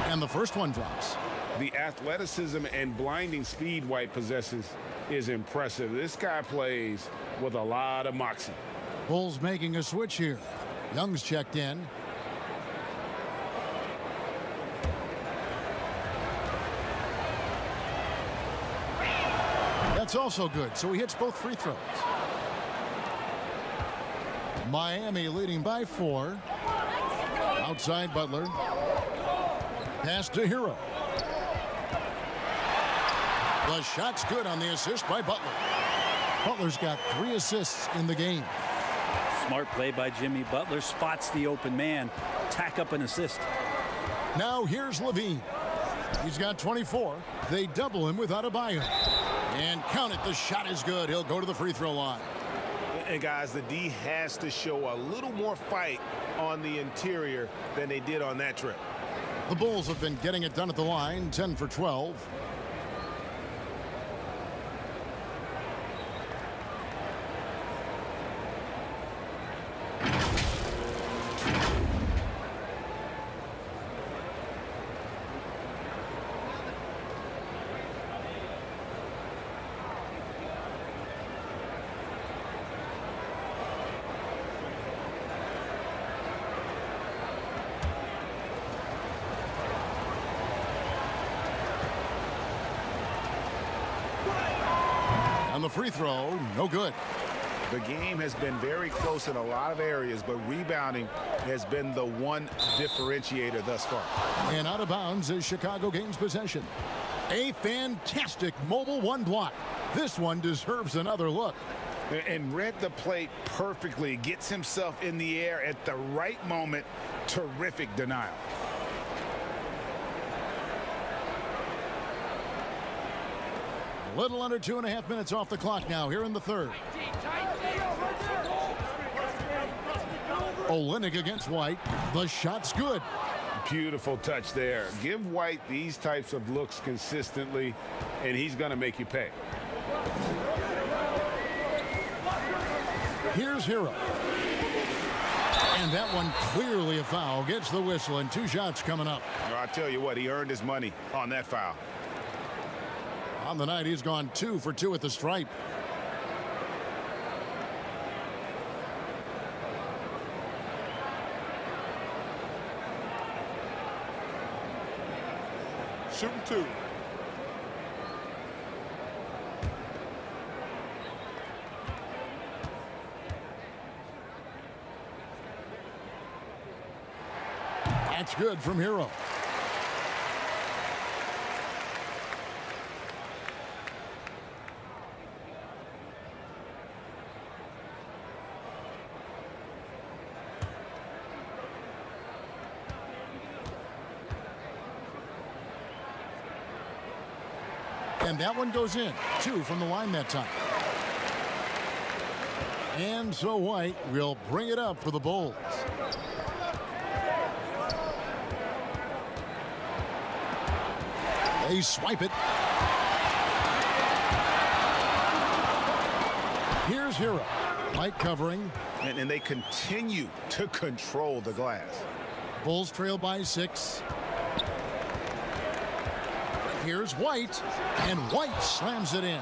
Speaker 1: And the first one drops.
Speaker 3: The athleticism and blinding speed White possesses is impressive. This guy plays with a lot of moxie.
Speaker 1: Bulls making a switch here. Young's checked in. That's also good, so he hits both free throws. Miami leading by 4. Outside Butler. Pass to Hero. The shot's good on the assist by Butler. Butler's got 3 assists in the game.
Speaker 4: Smart play by Jimmy Butler. Spots the open man. Tack up an assist.
Speaker 1: Now here's Levine. He's got 24. They double him with Adebayo. And count it, the shot is good. He'll go to the free throw line.
Speaker 6: And guys, the D has to show a little more fight on the interior than they did on that trip.
Speaker 1: The Bulls have been getting it done at the line, 10 for 12. And the free throw, no good.
Speaker 3: The game has been very close in a lot of areas, but rebounding has been the one differentiator thus far.
Speaker 1: And out of bounds as Chicago gains possession. A fantastic mobile one block. This one deserves another look.
Speaker 3: And read the plate perfectly. Gets himself in the air at the right moment. Terrific denial.
Speaker 1: A little under 2.5 minutes off the clock now here in the third. Olynyk against White. The shot's good.
Speaker 3: Beautiful touch there. Give White these types of looks consistently, and he's going to make you pay.
Speaker 1: Here's Hero. And that one clearly a foul. Gets the whistle, and 2 shots coming up.
Speaker 3: Well, I tell you what, he earned his money on that foul.
Speaker 1: On the night, he's gone 2 for 2 at the stripe.
Speaker 10: Shooting 2.
Speaker 1: That's good from Hero. And that one goes in. 2 from the line that time. And so White will bring it up for the Bulls. They swipe it. Here's Hero. White covering.
Speaker 3: And they continue to control the glass.
Speaker 1: Bulls trail by 6. Here's White, and White slams it in.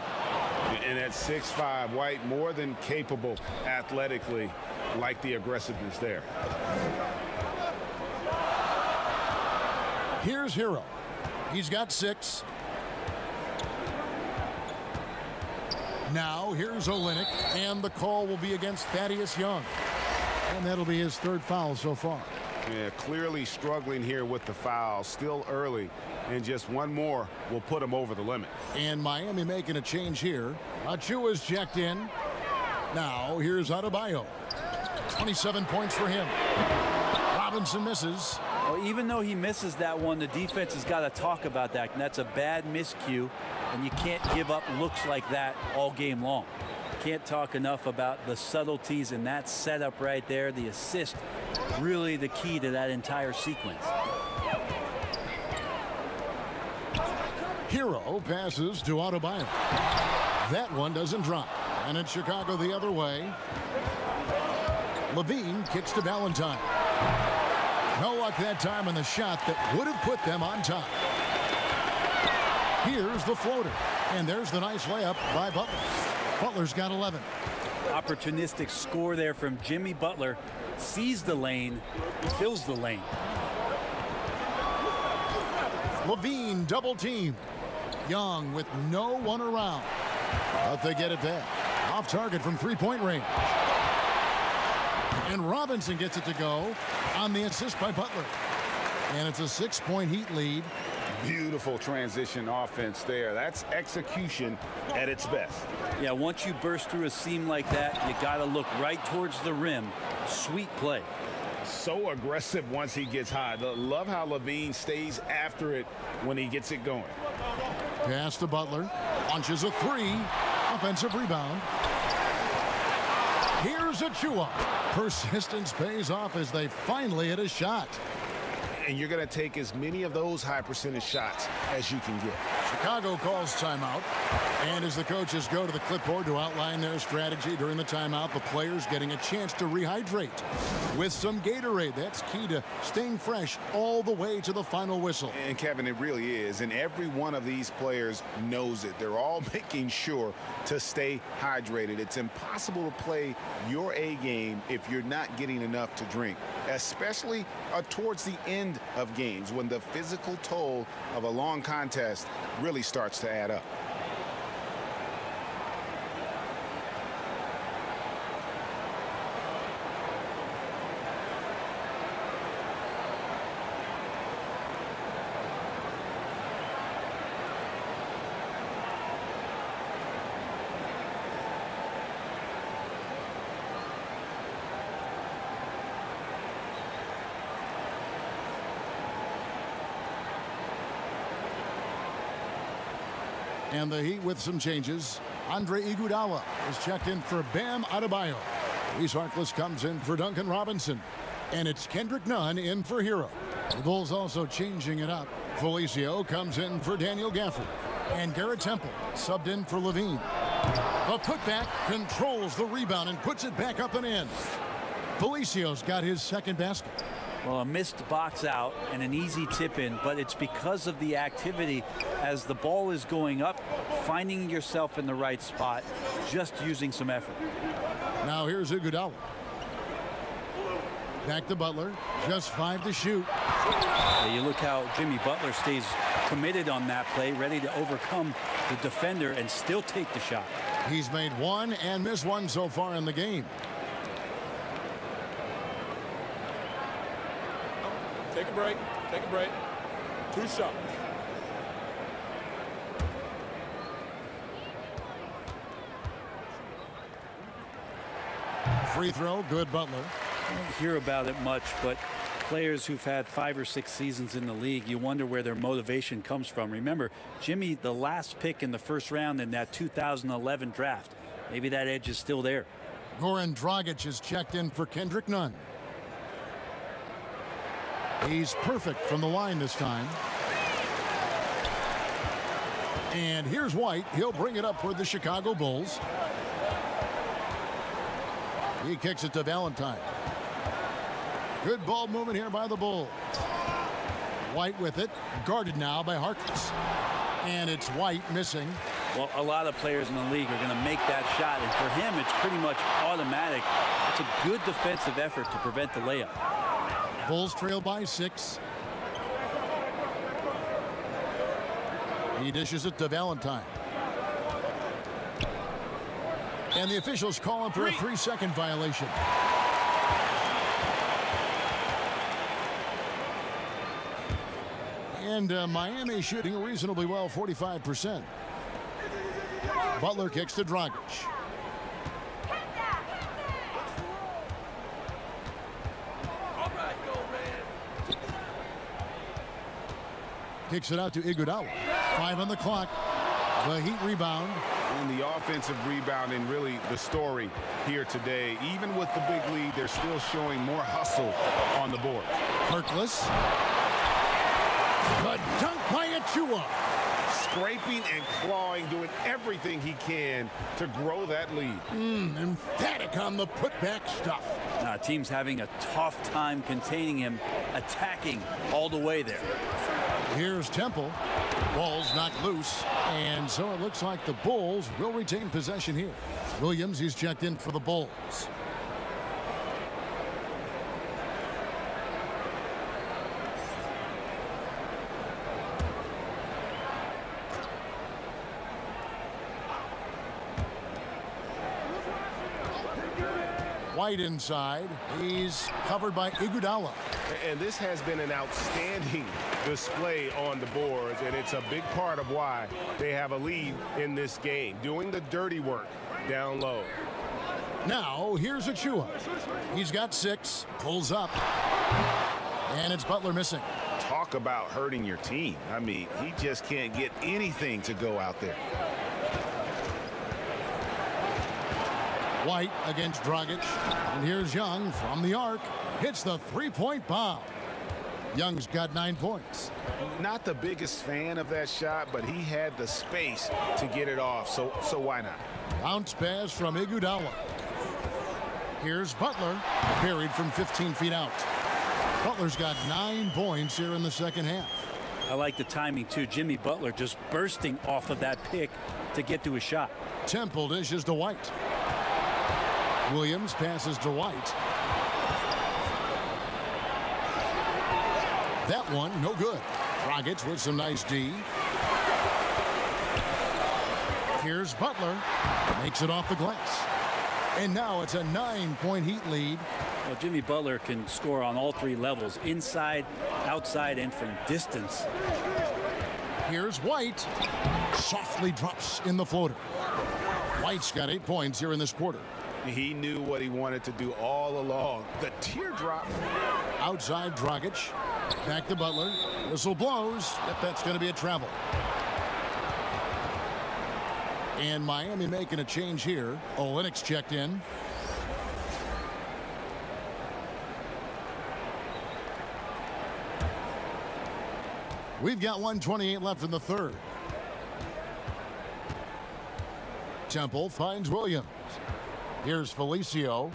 Speaker 3: And at 6'5", White more than capable athletically, like the aggressiveness there.
Speaker 1: Here's Hero. He's got 6. Now here's Olynyk, and the call will be against Thaddeus Young. And that'll be his 3rd foul so far.
Speaker 3: Yeah, clearly struggling here with the foul, still early, and just one more will put him over the limit.
Speaker 1: And Miami making a change here. Achua's checked in. Now here's Adebayo. 27 points for him. Robinson misses.
Speaker 4: Well, even though he misses that one, the defense has got to talk about that, and that's a bad miscue, and you can't give up looks like that all game long. Can't talk enough about the subtleties in that setup right there. The assist, really the key to that entire sequence.
Speaker 1: Hero passes to Adebayo. That one doesn't drop. And it's Chicago the other way. Levine kicks to Valentine. No luck that time on the shot that would have put them on top. Here's the floater. And there's the nice layup by Butler. Butler's got 11.
Speaker 4: Opportunistic score there from Jimmy Butler. Sees the lane, fills the lane.
Speaker 1: Levine double team. Young with no one around. But they get it back. Off target from 3-point range. And Robinson gets it to go on the assist by Butler. And it's a 6-point Heat lead.
Speaker 3: Beautiful transition offense there. That's execution at its best.
Speaker 4: Yeah, once you burst through a seam like that, you got to look right towards the rim. Sweet play.
Speaker 3: So aggressive once he gets high. Love how Levine stays after it when he gets it going.
Speaker 1: Pass to Butler. Launches a 3. Offensive rebound. Here's Achua. Persistence pays off as they finally hit a shot.
Speaker 3: And you're going to take as many of those high percentage shots as you can get.
Speaker 1: Chicago calls timeout. And as the coaches go to the clipboard to outline their strategy during the timeout, the players getting a chance to rehydrate with some Gatorade. That's key to staying fresh all the way to the final whistle.
Speaker 3: And Kevin, it really is. And every one of these players knows it. They're all making sure to stay hydrated. It's impossible to play your A game if you're not getting enough to drink, especially towards the end of games when the physical toll of a long contest really starts to add up.
Speaker 1: And the Heat with some changes. Andre Iguodala is checked in for Bam Adebayo. Reese Harkless comes in for Duncan Robinson. And it's Kendrick Nunn in for Hero. The Bulls also changing it up. Felicio comes in for Daniel Gafford. And Garrett Temple subbed in for Levine. The putback controls the rebound and puts it back up and in. Felicio's got his second basket.
Speaker 4: Well, a missed box out and an easy tip in, but it's because of the activity as the ball is going up, finding yourself in the right spot, just using some effort.
Speaker 1: Now here's Iguodala. Back to Butler, just 5 to shoot.
Speaker 4: Yeah, you look how Jimmy Butler stays committed on that play, ready to overcome the defender and still take the shot.
Speaker 1: He's made one and missed one so far in the game.
Speaker 5: Take a break. Take a break. 2 shots.
Speaker 1: Free throw, good Butler.
Speaker 4: I don't hear about it much, but players who've had 5 or 6 seasons in the league, you wonder where their motivation comes from. Remember, Jimmy, the last pick in the first round in that 2011 draft. Maybe that edge is still there.
Speaker 1: Goran Dragic is checked in for Kendrick Nunn. He's perfect from the line this time. And here's White. He'll bring it up for the Chicago Bulls. He kicks it to Valentine. Good ball movement here by the Bulls. White with it. Guarded now by Harkless. And it's White missing.
Speaker 4: Well, a lot of players in the league are going to make that shot, and for him, it's pretty much automatic. It's a good defensive effort to prevent the layup.
Speaker 1: Bulls trail by 6. He dishes it to Valentine. And the officials call him for a 3-second violation. And Miami shooting reasonably well, 45%. Butler kicks to Dragic. Kicks it out to Iguodala. 5 on the clock. The Heat rebound.
Speaker 3: And the offensive rebounding, really the story here today. Even with the big lead, they're still showing more hustle on the board.
Speaker 1: Harkless. The dunk by Achua.
Speaker 3: Scraping and clawing, doing everything he can to grow that lead.
Speaker 1: Emphatic on the putback stuff.
Speaker 4: Team's having a tough time containing him, attacking all the way there.
Speaker 1: Here's Temple. Ball's knocked loose. And so it looks like the Bulls will retain possession here. Williams, he's checked in for the Bulls. White inside. He's covered by Iguodala.
Speaker 3: And this has been an outstanding display on the boards, and it's a big part of why they have a lead in this game, doing the dirty work down low.
Speaker 1: Now, here's Achua. He's got 6, pulls up, and it's Butler missing.
Speaker 3: Talk about hurting your team. I mean, he just can't get anything to go out there.
Speaker 1: White against Dragic. And here's Young from the arc. Hits the 3-point bomb. Young's got 9 points.
Speaker 3: Not the biggest fan of that shot, but he had the space to get it off, so why not?
Speaker 1: Bounce pass from Iguodala. Here's Butler, buried from 15 feet out. Butler's got 9 points here in the second half.
Speaker 4: I like the timing, too. Jimmy Butler just bursting off of that pick to get to a shot.
Speaker 1: Temple dishes to White. Williams passes to White. That one, no good. Dragic with some nice D. Here's Butler. Makes it off the glass. And now it's a 9-point Heat lead.
Speaker 4: Well, Jimmy Butler can score on all 3 levels, inside, outside, and from distance.
Speaker 1: Here's White. Softly drops in the floater. White's got 8 points here in this quarter.
Speaker 3: He knew what he wanted to do all along. The teardrop.
Speaker 1: Outside Dragic. Back to Butler. Whistle blows. Yep, that's going to be a travel. And Miami making a change here. Olenek's checked in. We've got 1:28 left in the third. Temple finds Williams. Here's Felicio.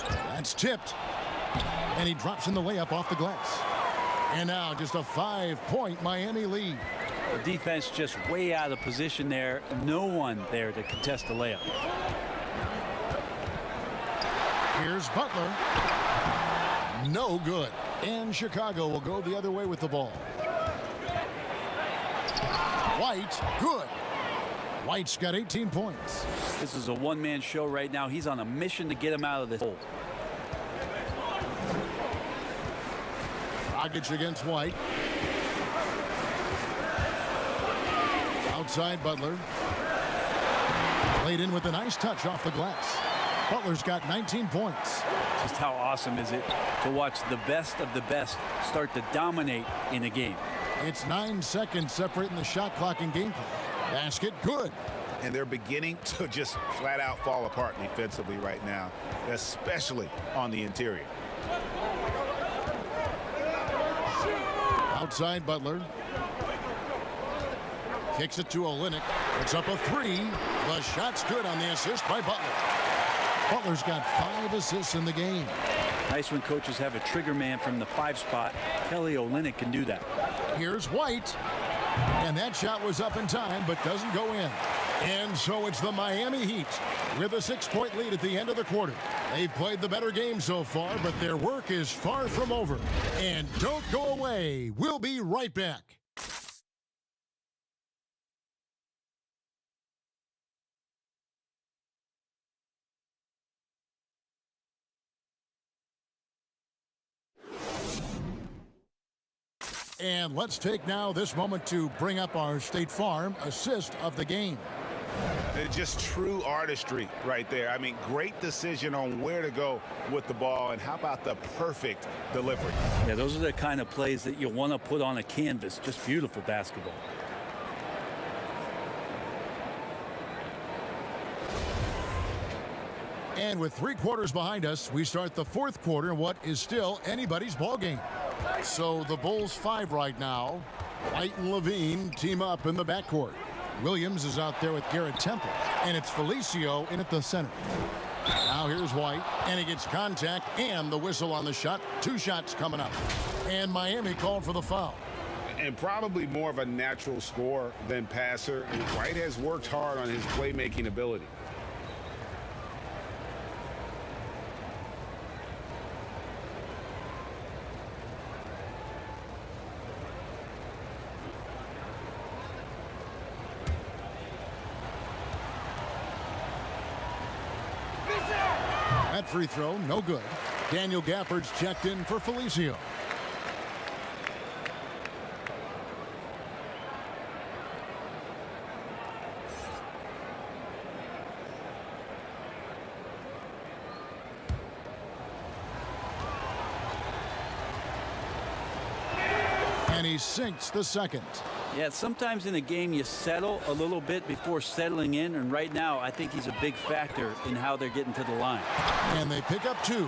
Speaker 1: That's tipped. And he drops in the layup off the glass. And now just a 5-point Miami lead.
Speaker 4: The defense just way out of position there. No one there to contest the layup.
Speaker 1: Here's Butler. No good. And Chicago will go the other way with the ball. White, good. White's got 18 points.
Speaker 4: This is a one-man show right now. He's on a mission to get him out of this hole.
Speaker 1: Dragic against White. Outside Butler. Played in with a nice touch off the glass. Butler's got 19 points.
Speaker 4: Just how awesome is it to watch the best of the best start to dominate in a game.
Speaker 1: It's 9 seconds separating the shot clock and gameplay. Basket, good.
Speaker 6: And they're beginning to just flat out fall apart defensively right now, especially on the interior.
Speaker 1: Outside Butler. Kicks it to Olynyk. It's up a three. The shot's good on the assist by Butler. Butler's got 5 assists in the game.
Speaker 4: Nice when coaches have a trigger man from the 5 spot. Kelly Olynyk can do that.
Speaker 1: Here's White. And that shot was up in time, but doesn't go in. And so it's the Miami Heat with a 6-point lead at the end of the quarter. They've played the better game so far, but their work is far from over. And don't go away. We'll be right back. And let's take now this moment to bring up our State Farm assist of the game.
Speaker 6: Just true artistry right there. I mean, great decision on where to go with the ball, and how about the perfect delivery?
Speaker 4: Yeah, those are the kind of plays that you want to put on a canvas. Just beautiful basketball.
Speaker 1: And with 3 quarters behind us, we start the 4th quarter in what is still anybody's ball game. So the Bulls 5 right now. White and Levine team up in the backcourt. Williams is out there with Garrett Temple, and it's Felicio in at the center. Now here's White, and he gets contact and the whistle on the shot. 2 shots coming up. And Miami called for the foul.
Speaker 3: And probably more of a natural scorer than passer. White has worked hard on his playmaking ability.
Speaker 1: That free throw, no good. Daniel Gafford's checked in for Felicio. And he sinks the second.
Speaker 4: Yeah, sometimes in a game you settle a little bit before settling in, and right now I think he's a big factor in how they're getting to the line.
Speaker 1: And they pick up 2.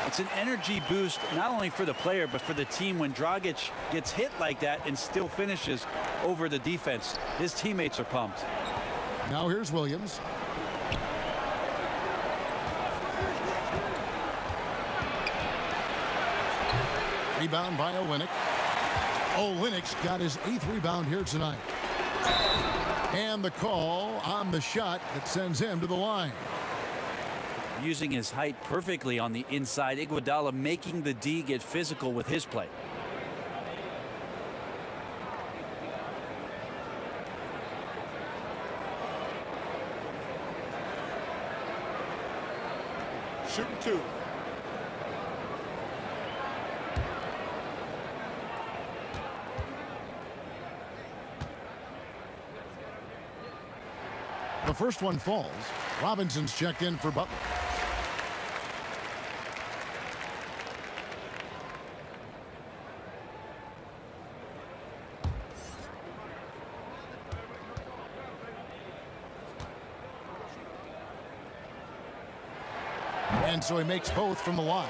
Speaker 4: It's an energy boost not only for the player but for the team when Dragic gets hit like that and still finishes over the defense. His teammates are pumped.
Speaker 1: Now here's Williams. Rebound by Olynyk. Olynyk's got his 8th rebound here tonight. And the call on the shot that sends him to the line.
Speaker 4: Using his height perfectly on the inside. Iguodala making the D get physical with his play.
Speaker 11: Shooting 2.
Speaker 1: The first one falls. Robinson's checked in for Butler. And so he makes both from the line.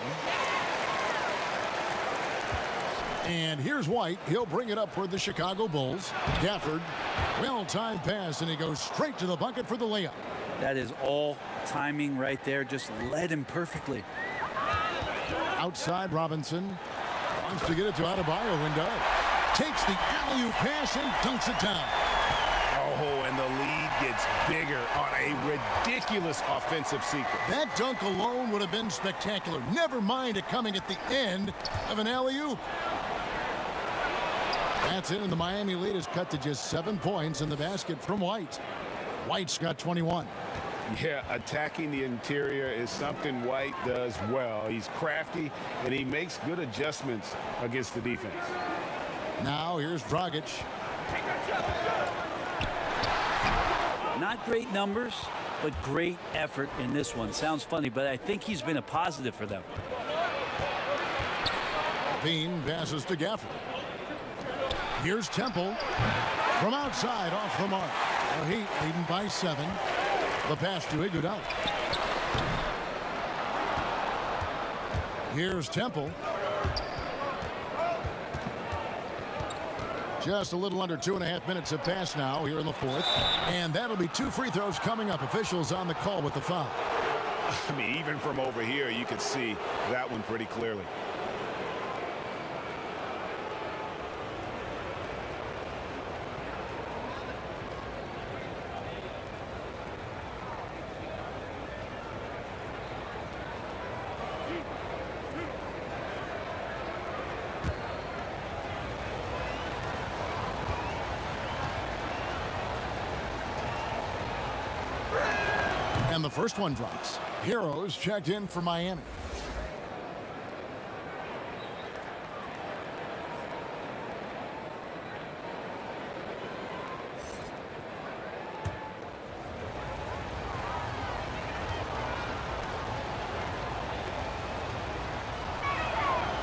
Speaker 1: And here's White. He'll bring it up for the Chicago Bulls. Gafford, well-timed pass, and he goes straight to the bucket for the layup.
Speaker 4: That is all timing right there. Just led him perfectly.
Speaker 1: Outside, Robinson wants to get it to Adebayo and does. Takes the alley-oop pass and dunks it down.
Speaker 6: Oh, and the lead gets bigger on a ridiculous offensive sequence.
Speaker 1: That dunk alone would have been spectacular. Never mind it coming at the end of an alley-oop. That's it, and the Miami lead is cut to just 7 points in the basket from White. White's got 21.
Speaker 6: Yeah, attacking the interior is something White does well. He's crafty, and he makes good adjustments against the defense.
Speaker 1: Now here's Dragic.
Speaker 4: Not great numbers, but great effort in this one. Sounds funny, but I think he's been a positive for them.
Speaker 1: Bean passes to Gafford. Here's Temple from outside off the mark. The Heat leading by 7. The pass to Iguodala. Here's Temple. Just a little under 2.5 minutes have passed now here in the fourth. And that'll be 2 free throws coming up. Officials on the call with the foul.
Speaker 6: I mean, even from over here, you could see that one pretty clearly.
Speaker 1: And the first one drops. Heroes checked in for Miami.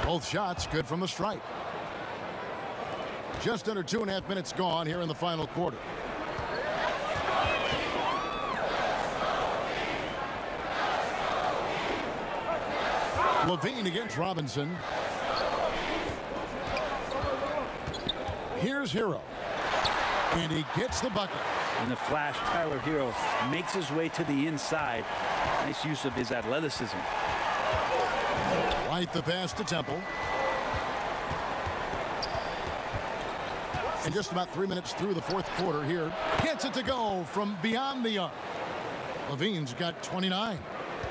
Speaker 1: Both shots good from the stripe. Just under 2.5 minutes gone here in the final quarter. Levine against Robinson. Here's Hero. And he gets the bucket.
Speaker 4: In the flash, Tyler Hero makes his way to the inside. Nice use of his athleticism.
Speaker 1: White the pass to Temple. And just about 3 minutes through the fourth quarter here. Gets it to go from beyond the arc. Levine's got 29.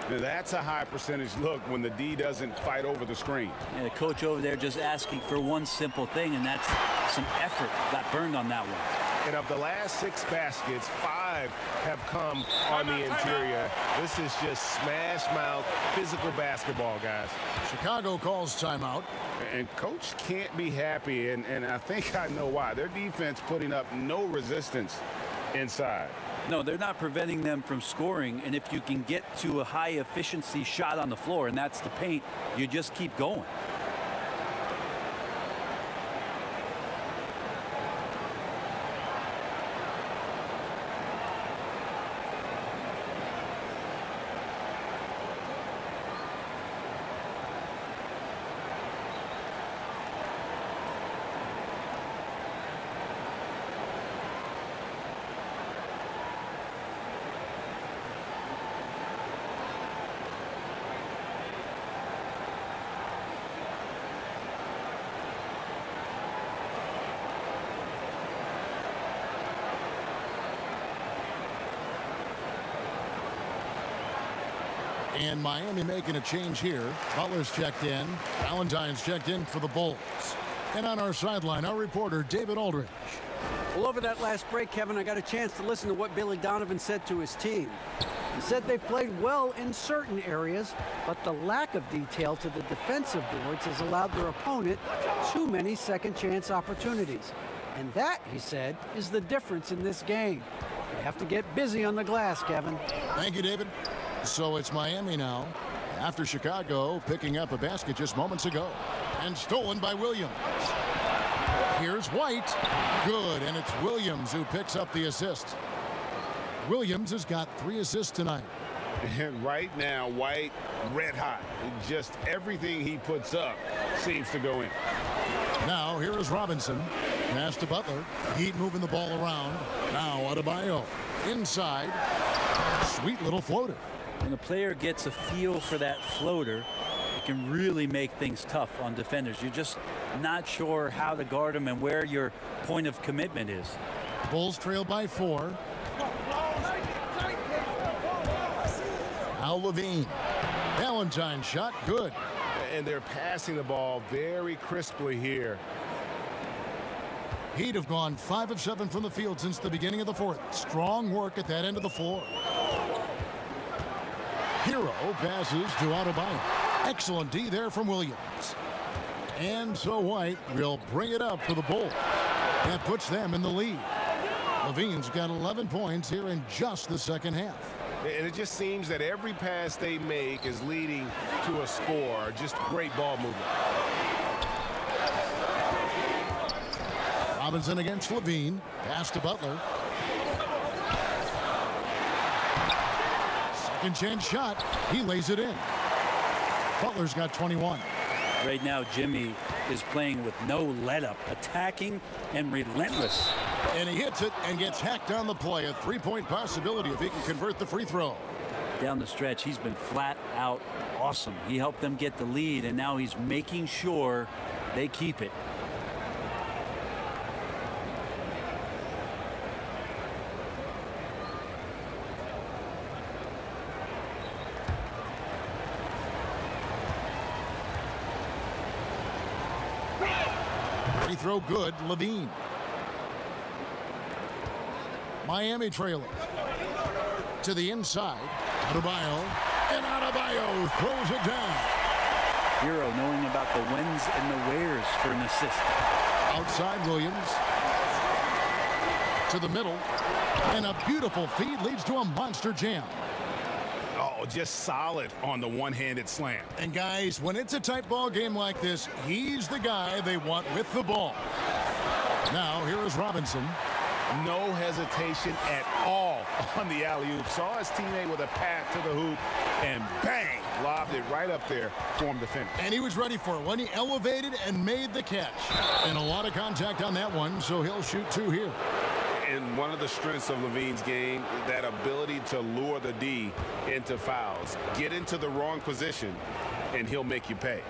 Speaker 6: That's a high percentage look when the D doesn't fight over the screen.
Speaker 4: Yeah, the coach over there just asking for one simple thing, and that's some effort. Got burned on that one.
Speaker 6: And of the last 6 baskets, 5 have come on the interior. This is just smash mouth physical basketball, guys.
Speaker 1: Chicago calls timeout.
Speaker 6: And coach can't be happy, and I think I know why. Their defense putting up no resistance inside.
Speaker 4: No, they're not preventing them from scoring, and if you can get to a high efficiency shot on the floor, and that's the paint, you just keep going.
Speaker 1: And Miami making a change here. Butler's checked in. Valentine's checked in for the Bulls. And on our sideline, our reporter, David Aldridge.
Speaker 2: Well, over that last break, Kevin, I got a chance to listen to what Billy Donovan said to his team. He said they've played well in certain areas, but the lack of detail to the defensive boards has allowed their opponent too many second-chance opportunities. And that, he said, is the difference in this game. They have to get busy on the glass, Kevin.
Speaker 1: Thank you, David. So it's Miami now, after Chicago picking up a basket just moments ago. And stolen by Williams. Here's White. Good, and it's Williams who picks up the assist. Williams has got 3 assists tonight.
Speaker 3: And right now, White, red hot. Just everything he puts up seems to go in.
Speaker 1: Now, here is Robinson. Pass to Butler. Heat moving the ball around. Now, Adebayo. Inside. Sweet little floater.
Speaker 4: When a player gets a feel for that floater, it can really make things tough on defenders. You're just not sure how to guard them and where your point of commitment is.
Speaker 1: Bulls trail by 4. Now Levine. Valentine shot good.
Speaker 3: And they're passing the ball very crisply here.
Speaker 1: Heat have gone 5 of 7 from the field since the beginning of the fourth. Strong work at that end of the floor. Hero passes to Adebayo. Excellent D there from Williams. And so White will bring it up for the Bulls. That puts them in the lead. Levine's got 11 points here in just the second half.
Speaker 3: And it just seems that every pass they make is leading to a score. Just great ball movement.
Speaker 1: Robinson against Levine. Pass to Butler. Second chance shot. He lays it in. Butler's got 21.
Speaker 4: Right now, Jimmy is playing with no let-up, attacking and relentless.
Speaker 1: And he hits it and gets hacked on the play. A three-point possibility if he can convert the free throw.
Speaker 4: Down the stretch, he's been flat out awesome. He helped them get the lead, and now he's making sure they keep it.
Speaker 1: Free throw good. Levine. Miami trailing. To the inside. Adebayo. And Adebayo throws it down.
Speaker 4: Hero knowing about the whens and the wheres for an assist.
Speaker 1: Outside Williams. To the middle. And a beautiful feed leads to a monster jam.
Speaker 3: Oh, just solid on the one-handed slam.
Speaker 1: And guys, when it's a tight ball game like this, he's the guy they want with the ball. Now, here is Robinson.
Speaker 3: No hesitation at all on the alley-oop. Saw his teammate with a path to the hoop, and bang, lobbed it right up there for him to finish.
Speaker 1: And he was ready for it when he elevated and made the catch. And a lot of contact on that one, so he'll shoot 2 here.
Speaker 3: And one of the strengths of Levine's game, that ability to lure the D into fouls. Get into the wrong position, and he'll make you pay.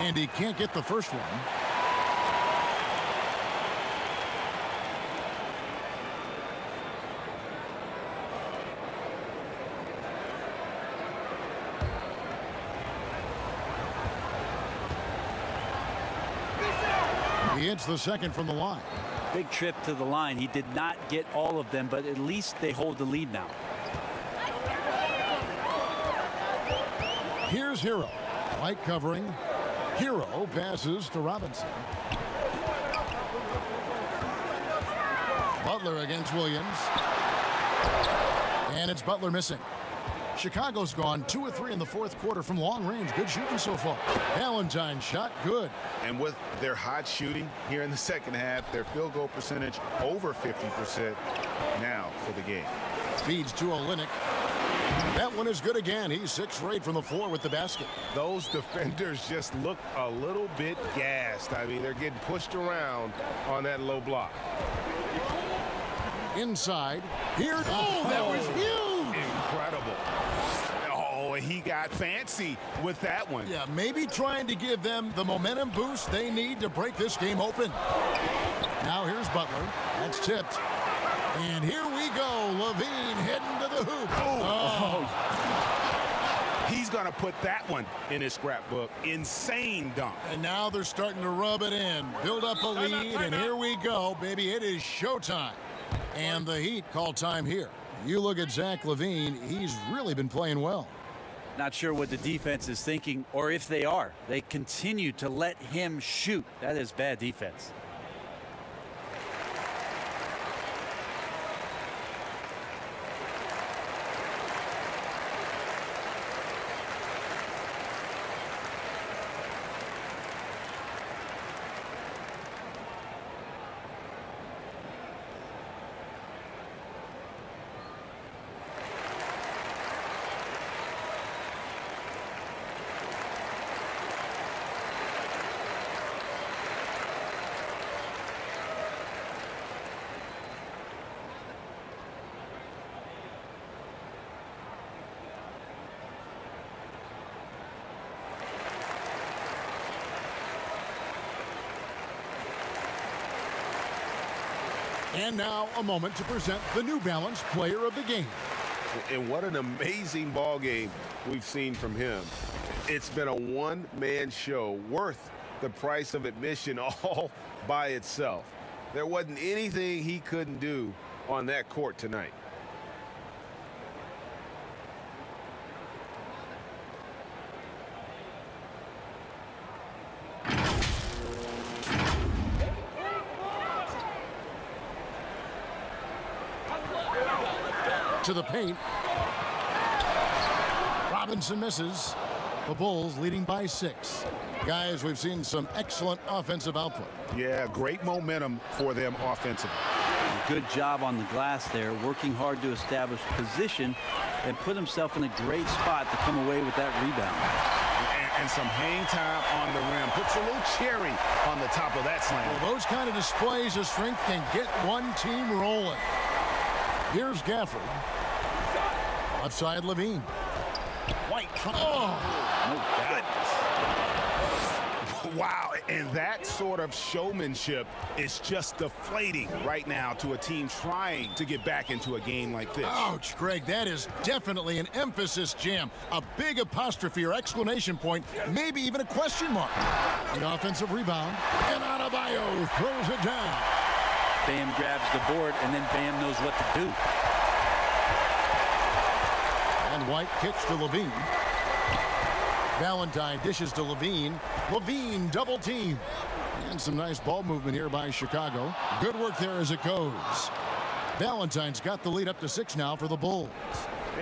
Speaker 1: And he can't get the first one. He hits the second from the line.
Speaker 4: Big trip to the line. He did not get all of them, but at least they hold the lead now.
Speaker 1: Here's Hero. White covering. Hero passes to Robinson. Butler against Williams. And it's Butler missing. Chicago's gone 2 of 3 in the fourth quarter from long range. Good shooting so far. Valentine shot good.
Speaker 3: And with their hot shooting here in the second half, their field goal percentage over 50% now for the game.
Speaker 1: Feeds to Olynyk. That one is good again. He's 6 for 8 from the floor with the basket.
Speaker 3: Those defenders just look a little bit gassed. I mean, they're getting pushed around on that low block.
Speaker 1: Inside. Here. Oh, that was huge.
Speaker 3: Incredible. Oh, he got fancy with that one.
Speaker 1: Yeah, maybe trying to give them the momentum boost they need to break this game open. Now here's Butler. That's tipped. And here we go. Levine heading to the hoop.
Speaker 3: Oh. He's going to put that one in his scrapbook. Insane dunk.
Speaker 1: And now they're starting to rub it in. Build up a lead, and here we go, baby. It is showtime. And the Heat call time here. You look at Zach LaVine, he's really been playing well.
Speaker 4: Not sure what the defense is thinking, or if they are. They continue to let him shoot. That is bad defense.
Speaker 1: And now a moment to present the New Balance Player of the Game.
Speaker 6: And what an amazing ball game we've seen from him. It's been a one-man show worth the price of admission all by itself. There wasn't anything he couldn't do on that court tonight.
Speaker 1: To the paint. Robinson misses. The Bulls leading by 6. Guys, we've seen some excellent offensive output.
Speaker 6: Yeah, great momentum for them offensively.
Speaker 4: Good job on the glass there, working hard to establish position and put himself in a great spot to come away with that rebound.
Speaker 6: And some hang time on the rim. Puts a little cherry on the top of that slam.
Speaker 1: Well, those kind of displays of strength can get one team rolling. Here's Gafford. Left side, Levine. White. Oh!
Speaker 6: No goodness. Wow, and that sort of showmanship is just deflating right now to a team trying to get back into a game like this.
Speaker 1: Ouch, Greg, that is definitely an emphasis jam. A big apostrophe or exclamation point, maybe even a question mark. The offensive rebound, and Adebayo throws it down.
Speaker 4: Bam grabs the board, and then Bam knows what to do.
Speaker 1: And White kicks to Levine. Valentine dishes to Levine. Levine double team. And some nice ball movement here by Chicago. Good work there as it goes. Valentine's got the lead up to 6 now for the Bulls.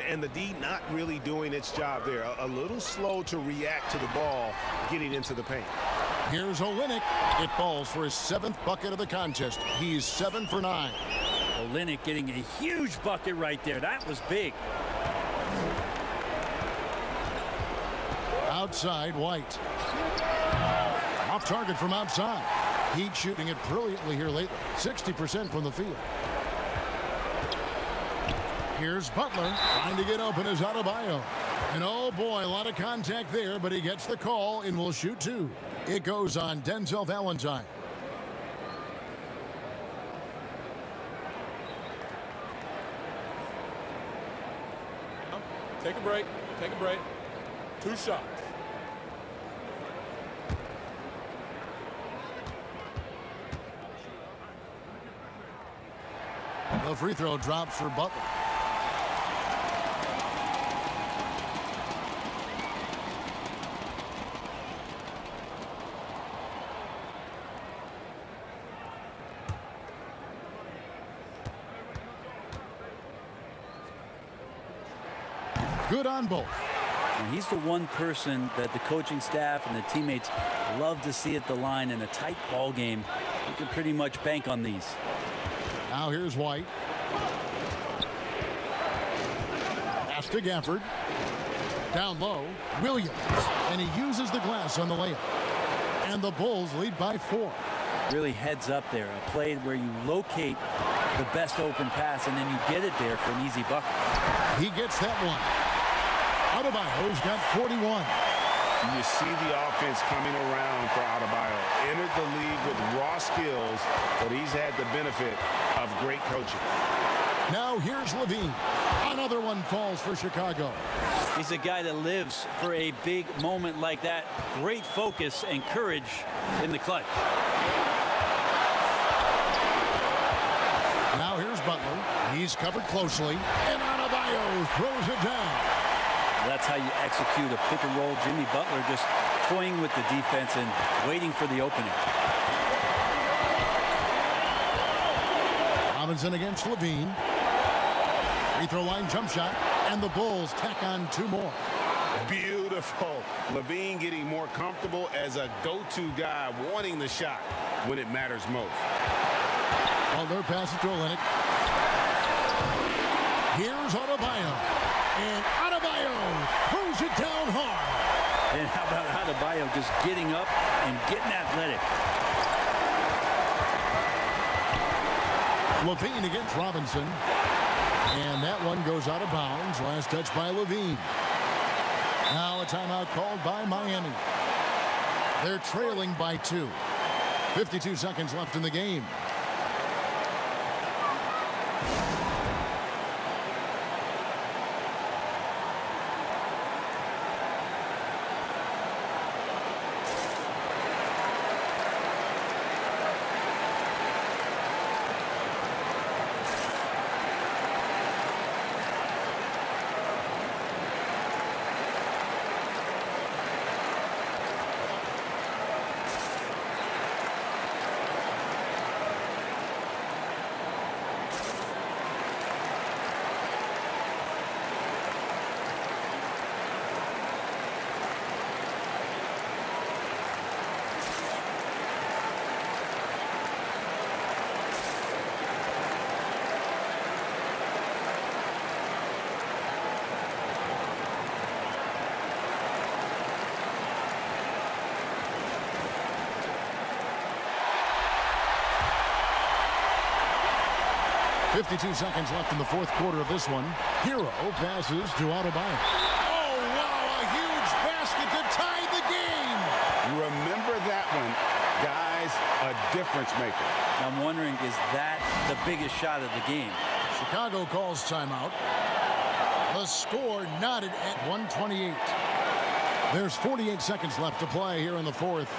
Speaker 6: And the D not really doing its job there. A little slow to react to the ball getting into the paint.
Speaker 1: Here's Olynyk. It falls for his 7th bucket of the contest. He's 7 for 9.
Speaker 4: Olynyk getting a huge bucket right there. That was big.
Speaker 1: Outside, White. Off target from outside. Heat shooting it brilliantly here lately. 60% from the field. Here's Butler. Trying to get open is Adebayo. And oh boy, a lot of contact there, but he gets the call and will shoot 2. It goes on Denzel Valentine.
Speaker 5: Take a break. Take a break. 2 shots.
Speaker 1: The free throw drops for Butler. Good on both.
Speaker 4: And he's the one person that the coaching staff and the teammates love to see at the line in a tight ball game. You can pretty much bank on these.
Speaker 1: Now here's White. Pass to Gafford. Down low, Williams. And he uses the glass on the layup. And the Bulls lead by 4.
Speaker 4: Really heads up there. A play where you locate the best open pass and then you get it there for an easy bucket.
Speaker 1: He gets that one. Adebayo's got 41.
Speaker 6: You see the offense coming around for Adebayo. Entered the league with raw skills, but he's had the benefit of great coaching.
Speaker 1: Now here's Levine. Another one falls for Chicago.
Speaker 4: He's a guy that lives for a big moment like that. Great focus and courage in the clutch.
Speaker 1: Now here's Butler. He's covered closely. And Adebayo throws it down.
Speaker 4: That's how you execute a pick and roll. Jimmy Butler just toying with the defense and waiting for the opening.
Speaker 1: Robinson against Levine. Free throw line jump shot. And the Bulls tack on 2 more.
Speaker 6: Beautiful. Levine getting more comfortable as a go-to guy, wanting the shot when it matters most.
Speaker 1: Butler passes to Olynyk. Here's Adebayo. And Adebayo throws it down hard.
Speaker 4: And how about Adebayo just getting up and getting athletic?
Speaker 1: Levine against Robinson. And that one goes out of bounds. Last touch by Levine. Now a timeout called by Miami. They're trailing by 2. 52 seconds left in the game. .52 seconds left in the fourth quarter of this one. Hero passes to Adebayo. Oh, wow, a huge basket to tie the game.
Speaker 3: Remember that one, guys, a difference maker.
Speaker 4: I'm wondering, is that the biggest shot of the game?
Speaker 1: Chicago calls timeout. The score knotted at 128. There's 48 seconds left to play here in the fourth.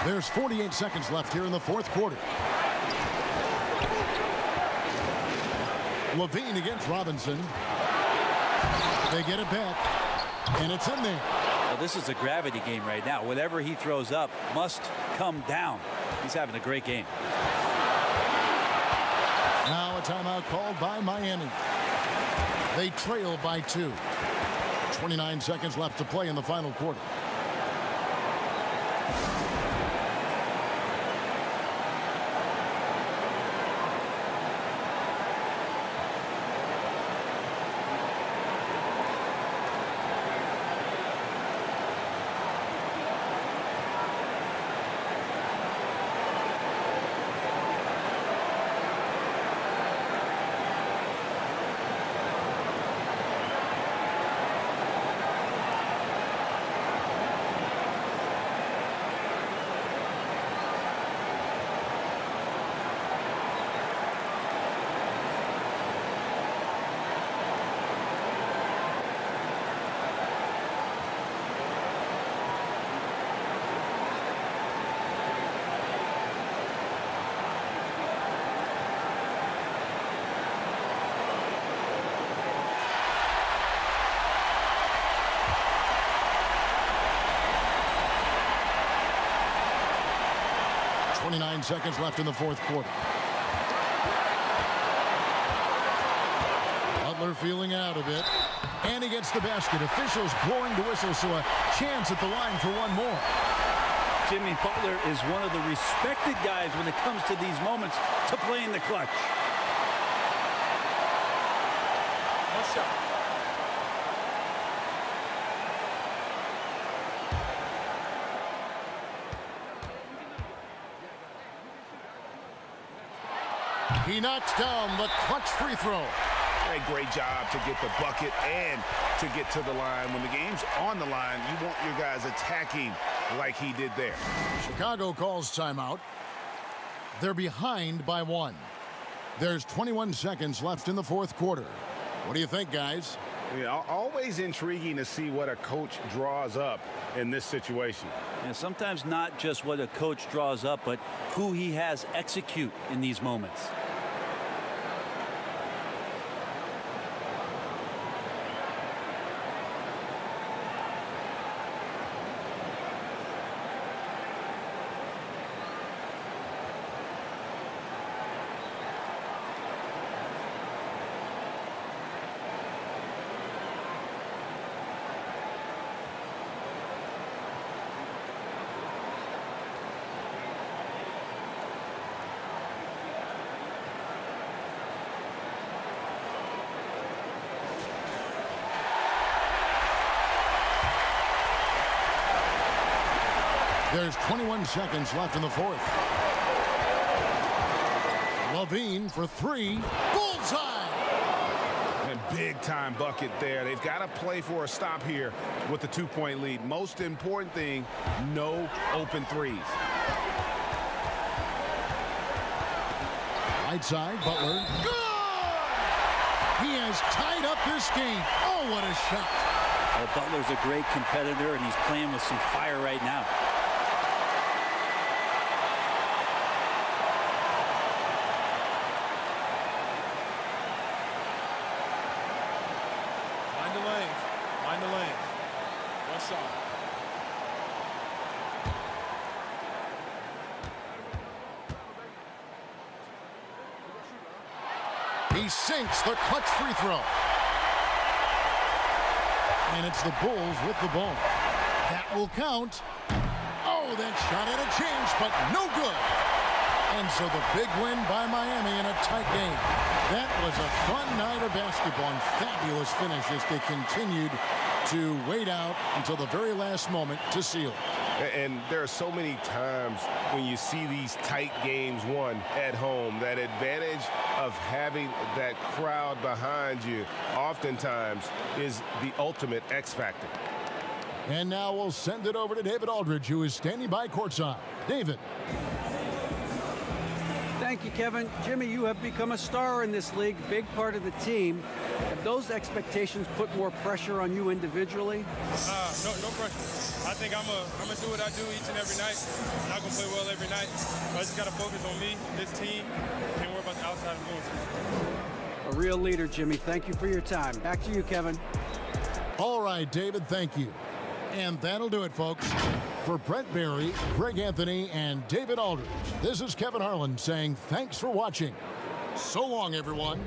Speaker 1: There's 48 seconds left here in the fourth quarter. Levine against Robinson. They get it back, and it's in there.
Speaker 4: Well, this is a gravity game right now. Whatever he throws up must come down. He's having a great game.
Speaker 1: Now a timeout called by Miami. They trail by 2. 29 seconds left to play in the final quarter. .29 seconds left in the fourth quarter. Butler feeling out a bit. And he gets the basket. Officials blowing the whistle, so a chance at the line for one more.
Speaker 4: Jimmy Butler is one of the respected guys when it comes to these moments to play in the clutch.
Speaker 11: One shot.
Speaker 1: He knocks down the clutch free throw.
Speaker 3: A great job to get the bucket and to get to the line. When the game's on the line, you want your guys attacking like he did there.
Speaker 1: Chicago calls timeout. They're behind by 1. There's 21 seconds left in the fourth quarter. What do you think, guys?
Speaker 3: Yeah, always intriguing to see what a coach draws up in this situation.
Speaker 4: And sometimes not just what a coach draws up, but who he has execute in these moments.
Speaker 1: There's 21 seconds left in the fourth. Levine for three. Bullseye!
Speaker 3: And big-time bucket there. They've got to play for a stop here with the 2-point lead. Most important thing, no open threes.
Speaker 1: Right side, Butler. Good! He has tied up this game. Oh, what a shot.
Speaker 4: Well, Butler's a great competitor, and he's playing with some fire right now.
Speaker 5: Mind the lanes. Mind the lanes. One shot.
Speaker 1: He sinks the clutch free throw. And it's the Bulls with the ball. That will count. Oh, that shot had a chance, but no good. And so the big win by Miami in a tight game. That was a fun night of basketball and fabulous finish as they continued to wait out until the very last moment to seal it.
Speaker 6: And there are so many times when you see these tight games won at home, that advantage of having that crowd behind you oftentimes is the ultimate X factor.
Speaker 1: And now we'll send it over to David Aldridge, who is standing by courtside. David.
Speaker 2: Thank you, Kevin. Jimmy, you have become a star in this league, big part of the team. Have those expectations put more pressure on you individually?
Speaker 5: No pressure. I think I'm gonna do what I do each and every night. I'm not gonna play well every night. I just gotta focus on me, this team, and worry about the outside influences.
Speaker 2: A real leader, Jimmy. Thank you for your time. Back to you, Kevin.
Speaker 1: All right, David, thank you. And that'll do it, folks. For Brent Barry, Greg Anthony, and David Aldridge, this is Kevin Harlan saying thanks for watching. So long, everyone.